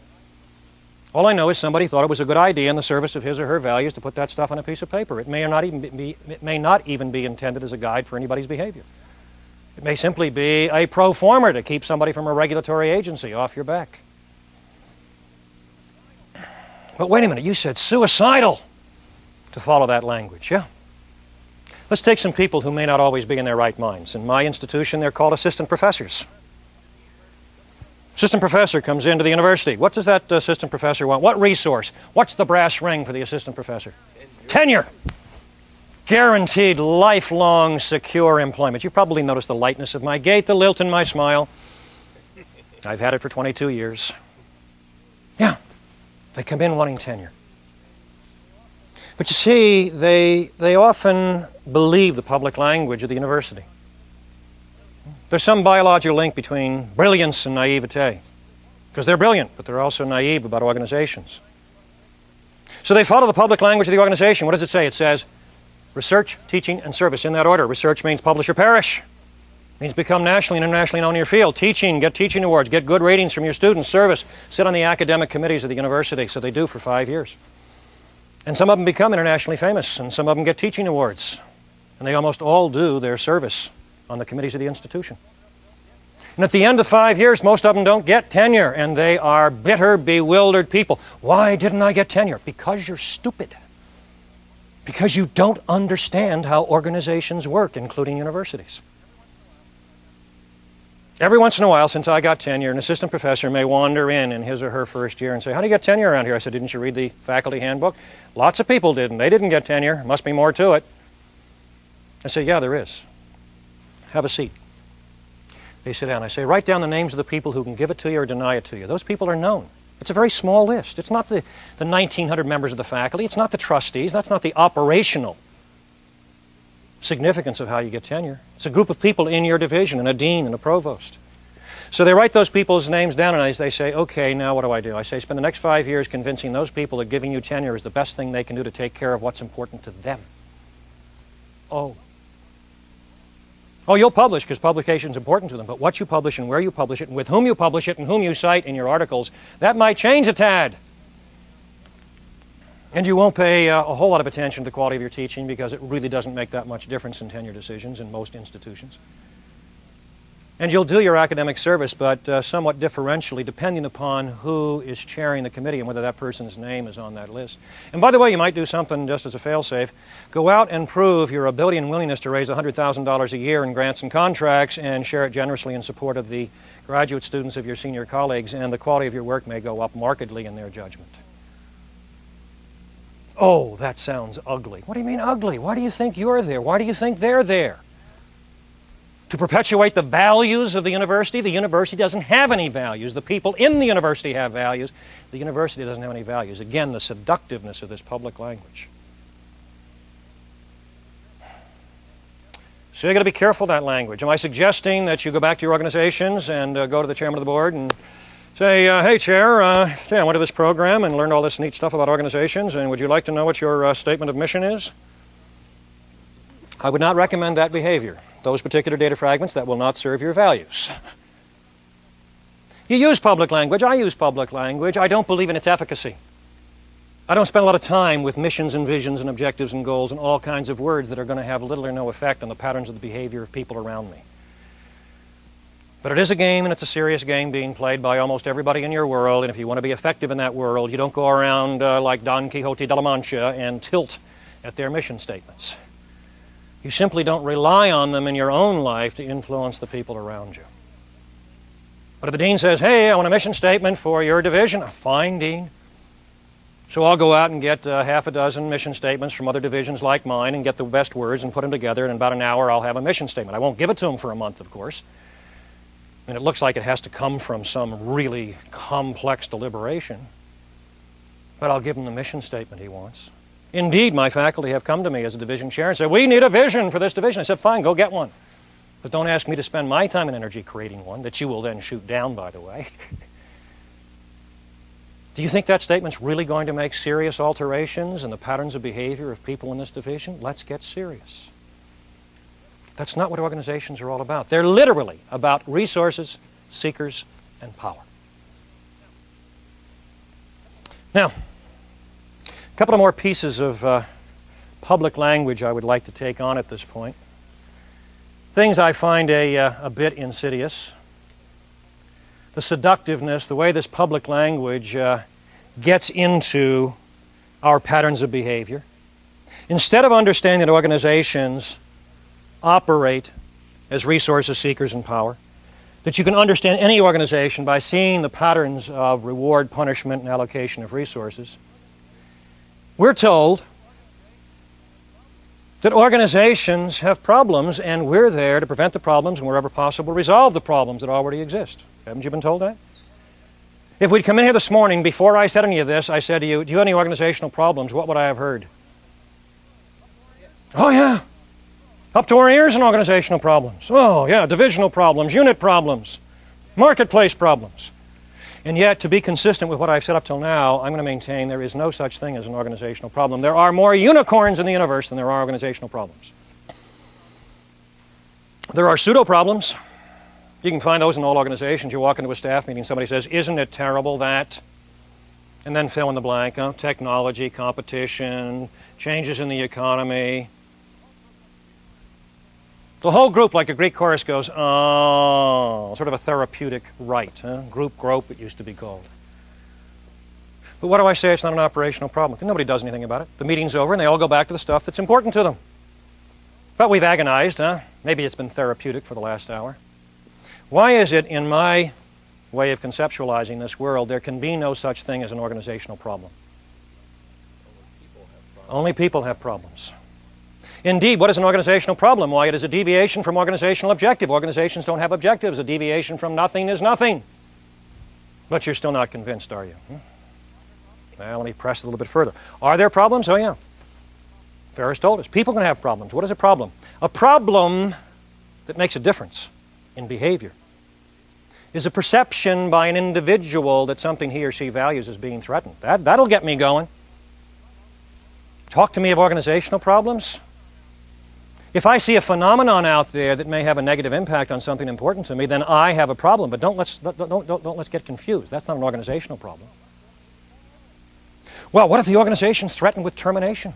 All I know is somebody thought it was a good idea in the service of his or her values to put that stuff on a piece of paper. It may or not even it may not even be intended as a guide for anybody's behavior. It may simply be a pro forma to keep somebody from a regulatory agency off your back. But wait a minute, you said suicidal to follow that language, yeah? Let's take some people who may not always be in their right minds. In my institution, they're called assistant professors. Assistant professor comes into the university. What does that assistant professor want? What resource? What's the brass ring for the assistant professor? Tenure. Guaranteed lifelong secure employment. You've probably noticed the lightness of my gait, the lilt in my smile. I've had it for 22 years. Yeah, they come in wanting tenure. But you see, they often believe the public language of the university. There's some biological link between brilliance and naivete, because they're brilliant, but they're also naive about organizations. So they follow the public language of the organization. What does it say? It says research, teaching, and service in that order. Research means publish or perish. It means become nationally and internationally known in your field. Teaching, get teaching awards, get good ratings from your students. Service, sit on the academic committees of the university, so they do for 5 years. And some of them become internationally famous, and some of them get teaching awards. And they almost all do their service on the committees of the institution. And at the end of 5 years, most of them don't get tenure, and they are bitter, bewildered people. Why didn't I get tenure? Because you're stupid. Because you don't understand how organizations work, including universities. Every once in a while, since I got tenure, an assistant professor may wander in his or her first year and say, how do you get tenure around here? I said, didn't you read the faculty handbook? Lots of people didn't. They didn't get tenure. Must be more to it. I say, yeah, there is. Have a seat. They sit down. I say, write down the names of the people who can give it to you or deny it to you. Those people are known. It's a very small list. It's not the 1,900 members of the faculty. It's not the trustees. That's not the operational significance of how you get tenure. It's a group of people in your division, and a dean and a provost. So they write those people's names down, and they say, okay, now what do? I say, spend the next 5 years convincing those people that giving you tenure is the best thing they can do to take care of what's important to them. Oh, you'll publish because publication is important to them, but what you publish and where you publish it and with whom you publish it and whom you cite in your articles, that might change a tad. And you won't pay a whole lot of attention to the quality of your teaching because it really doesn't make that much difference in tenure decisions in most institutions. And you'll do your academic service, but somewhat differentially, depending upon who is chairing the committee and whether that person's name is on that list. And by the way, you might do something just as a fail-safe. Go out and prove your ability and willingness to raise $100,000 a year in grants and contracts and share it generously in support of the graduate students of your senior colleagues, and the quality of your work may go up markedly in their judgment. Oh, that sounds ugly. What do you mean ugly? Why do you think you're there? Why do you think they're there? To perpetuate the values of the university? The university doesn't have any values. The people in the university have values. The university doesn't have any values. Again, the seductiveness of this public language. So you've got to be careful of that language. Am I suggesting that you go back to your organizations and go to the chairman of the board and say, hey, Chair, I went to this program and learned all this neat stuff about organizations, and would you like to know what your statement of mission is? I would not recommend that behavior. Those particular data fragments, that will not serve your values. You use public language. I use public language. I don't believe in its efficacy. I don't spend a lot of time with missions and visions and objectives and goals and all kinds of words that are going to have little or no effect on the patterns of the behavior of people around me. But it is a game, and it's a serious game being played by almost everybody in your world, and if you want to be effective in that world, you don't go around like Don Quixote de la Mancha and tilt at their mission statements. You simply don't rely on them in your own life to influence the people around you. But if the dean says, hey, I want a mission statement for your division, fine, Dean. So I'll go out and get half a dozen mission statements from other divisions like mine and get the best words and put them together, and in about an hour I'll have a mission statement. I won't give it to him for a month, of course. And it looks like it has to come from some really complex deliberation. But I'll give him the mission statement he wants. Indeed, my faculty have come to me as a division chair and said, we need a vision for this division. I said, fine, go get one. But don't ask me to spend my time and energy creating one that you will then shoot down, by the way. Do you think that statement's really going to make serious alterations in the patterns of behavior of people in this division? Let's get serious. That's not what organizations are all about. They're literally about resources, seekers, and power. Now, a couple of more pieces of public language I would like to take on at this point. Things I find a bit insidious. The seductiveness, the way this public language gets into our patterns of behavior. Instead of understanding that organizations operate as resources, seekers, and power, that you can understand any organization by seeing the patterns of reward, punishment, and allocation of resources, we're told that organizations have problems and we're there to prevent the problems and wherever possible resolve the problems that already exist. Haven't you been told that? If we'd come in here this morning, before I said any of this, I said to you, do you have any organizational problems? What would I have heard? Oh yeah, up to our ears in organizational problems. Oh yeah, divisional problems, unit problems, marketplace problems. And yet, to be consistent with what I've said up till now, I'm going to maintain there is no such thing as an organizational problem. There are more unicorns in the universe than there are organizational problems. There are pseudo-problems. You can find those in all organizations. You walk into a staff meeting, somebody says, isn't it terrible that? And then fill in the blank. Technology, competition, changes in the economy. The whole group, like a Greek chorus, goes, oh, sort of a therapeutic rite. Group grope, it used to be called. But what do I say? It's not an operational problem. Nobody does anything about it. The meeting's over and they all go back to the stuff that's important to them. But we've agonized, Maybe it's been therapeutic for the last hour. Why is it, in my way of conceptualizing this world, there can be no such thing as an organizational problem? Only people have problems. Indeed, what is an organizational problem? Why, it is a deviation from organizational objective. Organizations don't have objectives. A deviation from nothing is nothing. But you're still not convinced, are you? Well, let me press a little bit further. Are there problems? Oh, yeah. Ferris told us. People can have problems. What is a problem? A problem that makes a difference in behavior is a perception by an individual that something he or she values is being threatened. That'll get me going. Talk to me of organizational problems. If I see a phenomenon out there that may have a negative impact on something important to me, then I have a problem. But don't let's get confused. That's not an organizational problem. Well, what if the organization's threatened with termination?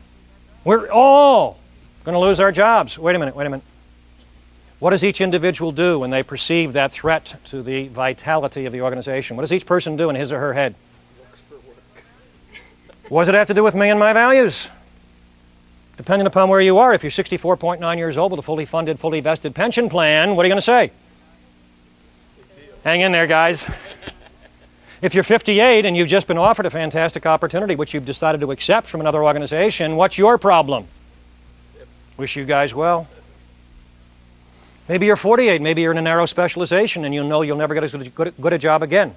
We're all going to lose our jobs. Wait a minute. What does each individual do when they perceive that threat to the vitality of the organization? What does each person do in his or her head? Looks for work. What does it have to do with me and my values? Depending upon where you are, if you're 64.9 years old with a fully funded, fully vested pension plan, what are you going to say? Hang in there, guys. If you're 58 and you've just been offered a fantastic opportunity which you've decided to accept from another organization, what's your problem? Wish you guys well. Maybe you're 48, maybe you're in a narrow specialization and you know you'll never get as good a job again.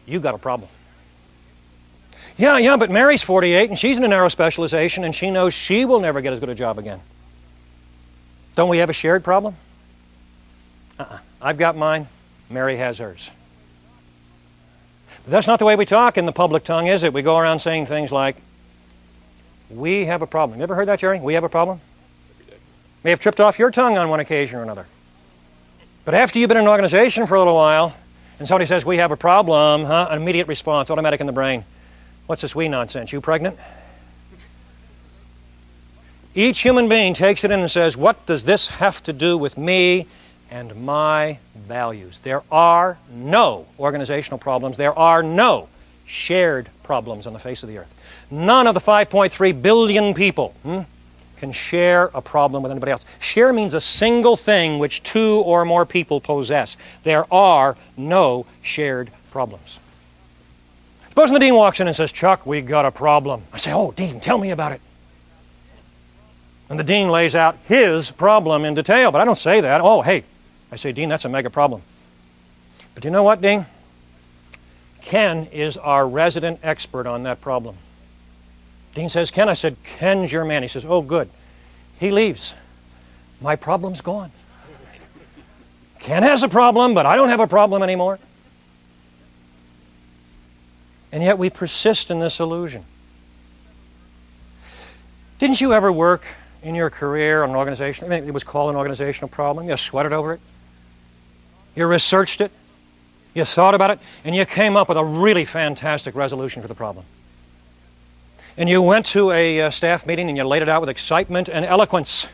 You've got a problem. Yeah, but Mary's 48 and she's in a narrow specialization and she knows she will never get as good a job again. Don't we have a shared problem? I've got mine, Mary has hers. But that's not the way we talk in the public tongue, is it? We go around saying things like, we have a problem. You ever heard that, Jerry? We have a problem? May have tripped off your tongue on one occasion or another. But after you've been in an organization for a little while and somebody says, we have a problem, an immediate response, automatic in the brain. What's this we nonsense? You pregnant? Each human being takes it in and says, what does this have to do with me and my values? There are no organizational problems. There are no shared problems on the face of the earth. None of the 5.3 billion people can share a problem with anybody else. Share means a single thing which two or more people possess. There are no shared problems. Suppose the dean walks in and says, Chuck, we got a problem. I say, oh, Dean, tell me about it. And the dean lays out his problem in detail, but I don't say that. Oh, hey, I say, Dean, that's a mega problem. But you know what, Dean? Ken is our resident expert on that problem. Dean says, Ken. I said, Ken's your man. He says, oh, good. He leaves. My problem's gone. Ken has a problem, but I don't have a problem anymore. And yet we persist in this illusion. Didn't you ever work in your career on an organization? I mean, it was called an organizational problem. You sweated over it. You researched it. You thought about it. And you came up with a really fantastic resolution for the problem. And you went to a staff meeting and you laid it out with excitement and eloquence.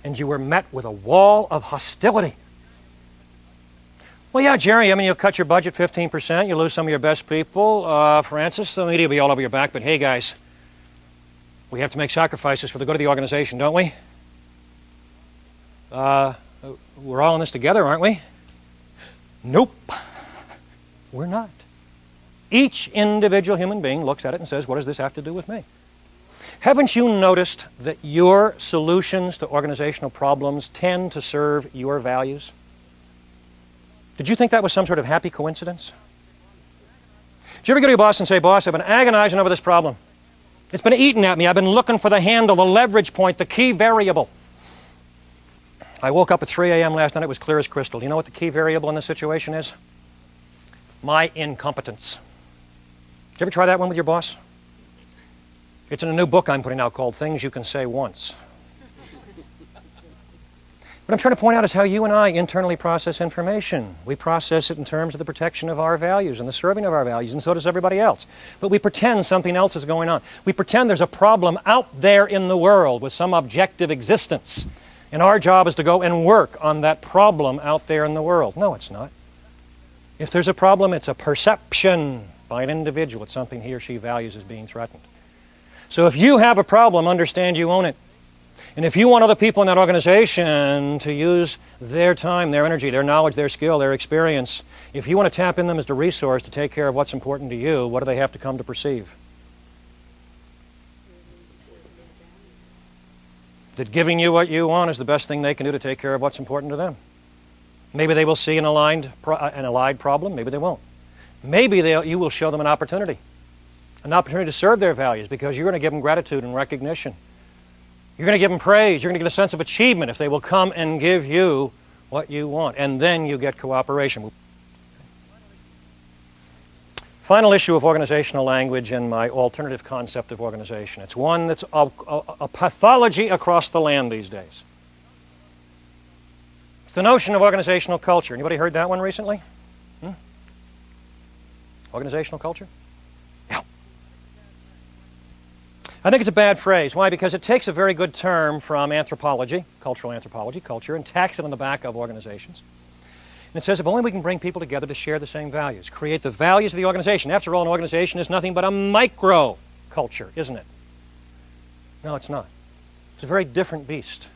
And you were met with a wall of hostility. Well, yeah, Jerry, I mean, you'll cut your budget 15%. You lose some of your best people. Francis, the media will be all over your back. But hey, guys, we have to make sacrifices for the good of the organization, don't we? We're all in this together, aren't we? Nope, we're not. Each individual human being looks at it and says, what does this have to do with me? Haven't you noticed that your solutions to organizational problems tend to serve your values? Did you think that was some sort of happy coincidence? Did you ever go to your boss and say, boss, I've been agonizing over this problem. It's been eating at me. I've been looking for the handle, the leverage point, the key variable. I woke up at 3 a.m. last night. It was clear as crystal. Do you know what the key variable in this situation is? My incompetence. Did you ever try that one with your boss? It's in a new book I'm putting out called Things You Can Say Once. What I'm trying to point out is how you and I internally process information. We process it in terms of the protection of our values and the serving of our values, and so does everybody else. But we pretend something else is going on. We pretend there's a problem out there in the world with some objective existence. And our job is to go and work on that problem out there in the world. No, it's not. If there's a problem, it's a perception by an individual. It's something he or she values as being threatened. So if you have a problem, understand you own it. And if you want other people in that organization to use their time, their energy, their knowledge, their skill, their experience, if you want to tap in them as the resource to take care of what's important to you, what do they have to come to perceive? That giving you what you want is the best thing they can do to take care of what's important to them. Maybe they will see an allied problem, maybe they won't. Maybe you will show them an opportunity to serve their values, because you're going to give them gratitude and recognition. You're going to give them praise. You're going to get a sense of achievement if they will come and give you what you want. And then you get cooperation. Final issue of organizational language and my alternative concept of organization. It's one that's a pathology across the land these days. It's the notion of organizational culture. Anybody heard that one recently? Organizational culture? Yeah. I think it's a bad phrase. Why? Because it takes a very good term from anthropology, cultural anthropology, culture, and tacks it on the back of organizations. And it says if only we can bring people together to share the same values, create the values of the organization. After all, an organization is nothing but a micro-culture, isn't it? No, it's not. It's a very different beast.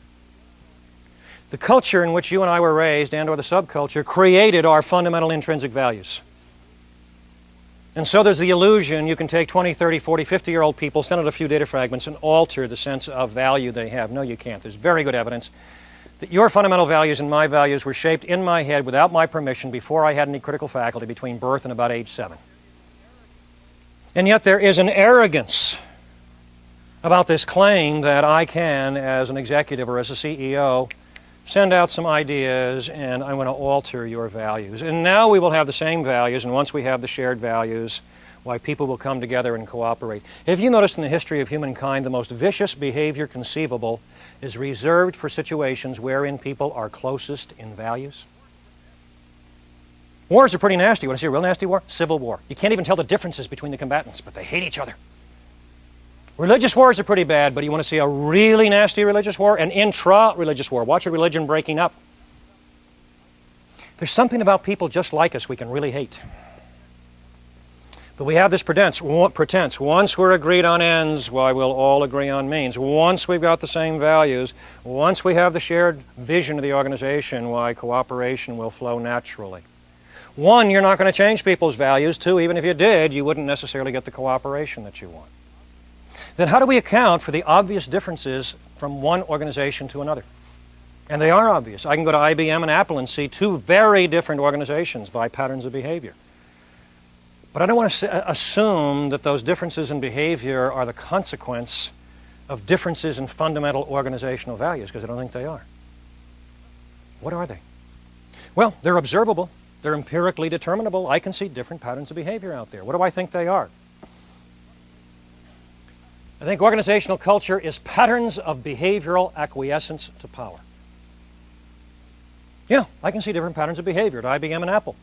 The culture in which you and I were raised, and or the subculture, created our fundamental intrinsic values. And so there's the illusion you can take 20, 30, 40, 50-year-old people, send out a few data fragments, and alter the sense of value they have. No, you can't. There's very good evidence that your fundamental values and my values were shaped in my head without my permission before I had any critical faculty between birth and about age 7. And yet there is an arrogance about this claim that I can, as an executive or as a CEO, send out some ideas and I'm going to alter your values. And now we will have the same values, and once we have the shared values, why people will come together and cooperate. Have you noticed in the history of humankind the most vicious behavior conceivable is reserved for situations wherein people are closest in values? Wars are pretty nasty. Want to see a real nasty war? Civil war. You can't even tell the differences between the combatants, but they hate each other. Religious wars are pretty bad, but you want to see a really nasty religious war? An intra-religious war. Watch a religion breaking up. There's something about people just like us we can really hate. But we have this pretense. Once we're agreed on ends, why, we'll all agree on means. Once we've got the same values, once we have the shared vision of the organization, why, cooperation will flow naturally. 1, you're not going to change people's values. 2, even if you did, you wouldn't necessarily get the cooperation that you want. Then how do we account for the obvious differences from one organization to another? And they are obvious. I can go to IBM and Apple and see 2 very different organizations by patterns of behavior. But I don't want to assume that those differences in behavior are the consequence of differences in fundamental organizational values, because I don't think they are. What are they? Well, they're observable. They're empirically determinable. I can see different patterns of behavior out there. What do I think they are? I think organizational culture is patterns of behavioral acquiescence to power. Yeah, I can see different patterns of behavior at IBM and Apple.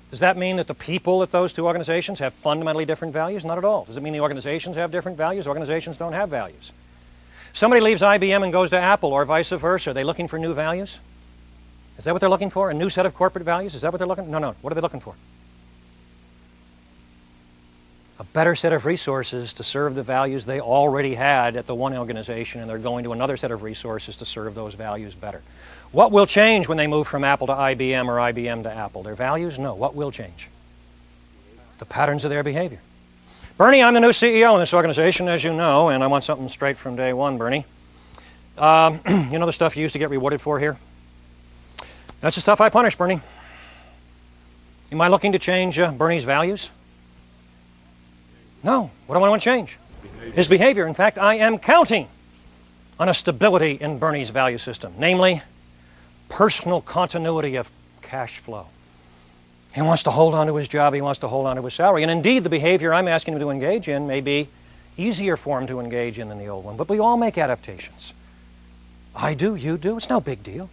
Does that mean that the people at those two organizations have fundamentally different values? Not at all. Does it mean the organizations have different values? Organizations don't have values. Somebody leaves IBM and goes to Apple, or vice versa. Are they looking for new values? Is that what they're looking for? A new set of corporate values? Is that what they're looking for? No. What are they looking for? A better set of resources to serve the values they already had at the one organization, and they're going to another set of resources to serve those values better. What will change when they move from Apple to IBM or IBM to Apple? Their values? No. What will change? The patterns of their behavior. Bernie, I'm the new CEO in this organization, as you know, and I want something straight from day one, Bernie. You know the stuff you used to get rewarded for here? That's the stuff I punish, Bernie. Am I looking to change Bernie's values? No. What do I want to change? His behavior. In fact, I am counting on a stability in Bernie's value system, namely personal continuity of cash flow. He wants to hold on to his job. He wants to hold on to his salary. And indeed, the behavior I'm asking him to engage in may be easier for him to engage in than the old one. But we all make adaptations. I do, you do. It's no big deal.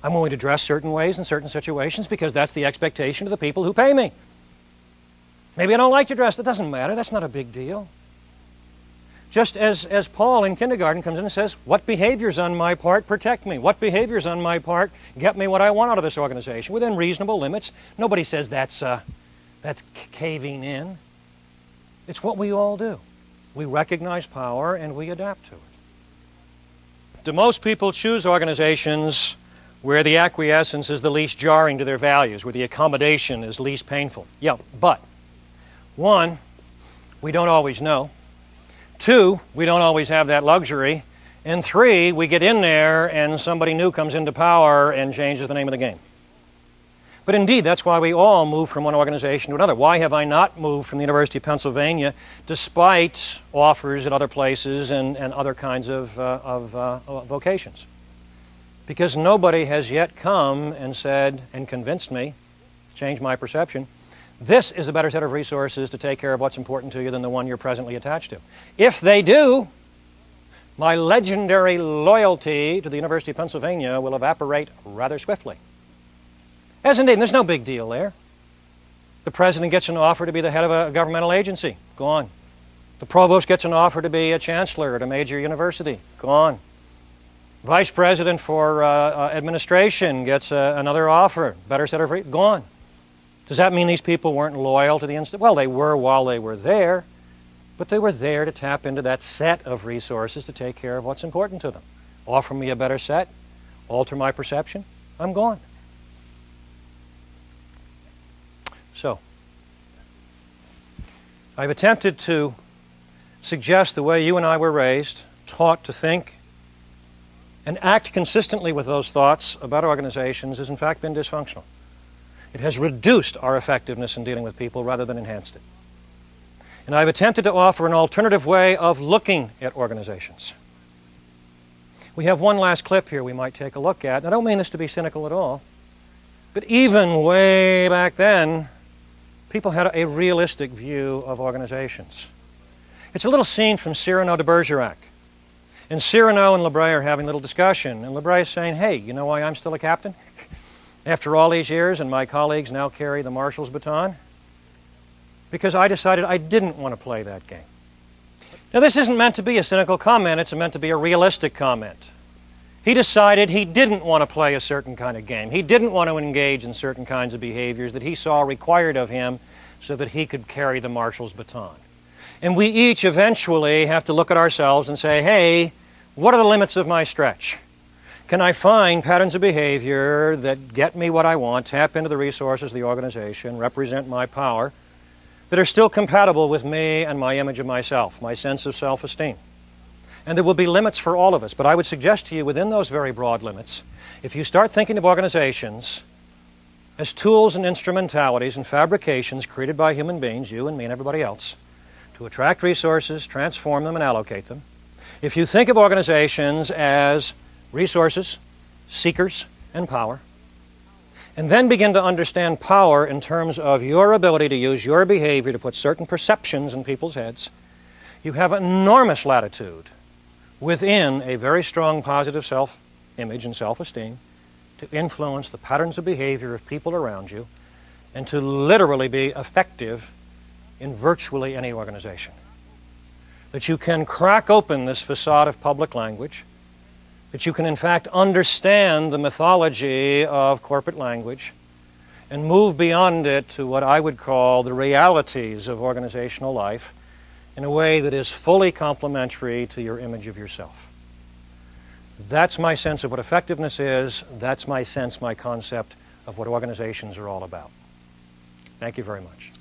I'm willing to dress certain ways in certain situations because that's the expectation of the people who pay me. Maybe I don't like to dress. That doesn't matter. That's not a big deal. Just as Paul in kindergarten comes in and says, what behaviors on my part protect me? What behaviors on my part get me what I want out of this organization within reasonable limits? Nobody says that's caving in. It's what we all do. We recognize power and we adapt to it. Do most people choose organizations where the acquiescence is the least jarring to their values, where the accommodation is least painful? Yeah, but one, we don't always know. Two, we don't always have that luxury. And three, we get in there and somebody new comes into power and changes the name of the game. But indeed, that's why we all move from one organization to another. Why have I not moved from the University of Pennsylvania despite offers at other places and other kinds of vocations? Because nobody has yet come and said and convinced me, changed my perception, this is a better set of resources to take care of what's important to you than the one you're presently attached to. If they do, my legendary loyalty to the University of Pennsylvania will evaporate rather swiftly. As indeed, there's no big deal there. The president gets an offer to be the head of a governmental agency. Gone. The provost gets an offer to be a chancellor at a major university. Gone. Vice president for administration gets another offer, better set of gone. Does that mean these people weren't loyal to the institute? Well, they were while they were there, but they were there to tap into that set of resources to take care of what's important to them. Offer me a better set, alter my perception, I'm gone. So, I've attempted to suggest the way you and I were raised, taught to think, and act consistently with those thoughts about organizations has in fact been dysfunctional. It has reduced our effectiveness in dealing with people rather than enhanced it. And I've attempted to offer an alternative way of looking at organizations. We have one last clip here we might take a look at. And I don't mean this to be cynical at all, but even way back then, people had a realistic view of organizations. It's a little scene from Cyrano de Bergerac. And Cyrano and Lebray are having a little discussion. And Lebray is saying, hey, you know why I'm still a captain? After all these years and my colleagues now carry the marshal's baton? Because I decided I didn't want to play that game. Now this isn't meant to be a cynical comment, it's meant to be a realistic comment. He decided he didn't want to play a certain kind of game. He didn't want to engage in certain kinds of behaviors that he saw required of him so that he could carry the marshal's baton. And we each eventually have to look at ourselves and say, hey, what are the limits of my stretch? Can I find patterns of behavior that get me what I want, tap into the resources of the organization, represent my power, that are still compatible with me and my image of myself, my sense of self-esteem? And there will be limits for all of us, but I would suggest to you within those very broad limits, if you start thinking of organizations as tools and instrumentalities and fabrications created by human beings, you and me and everybody else, to attract resources, transform them, and allocate them, if you think of organizations as resources, seekers, and power, and then begin to understand power in terms of your ability to use your behavior to put certain perceptions in people's heads, you have enormous latitude within a very strong positive self-image and self-esteem to influence the patterns of behavior of people around you and to literally be effective in virtually any organization. That you can crack open this facade of public language, that you can in fact understand the mythology of corporate language and move beyond it to what I would call the realities of organizational life in a way that is fully complementary to your image of yourself. That's my sense of what effectiveness is. That's my sense, my concept of what organizations are all about. Thank you very much.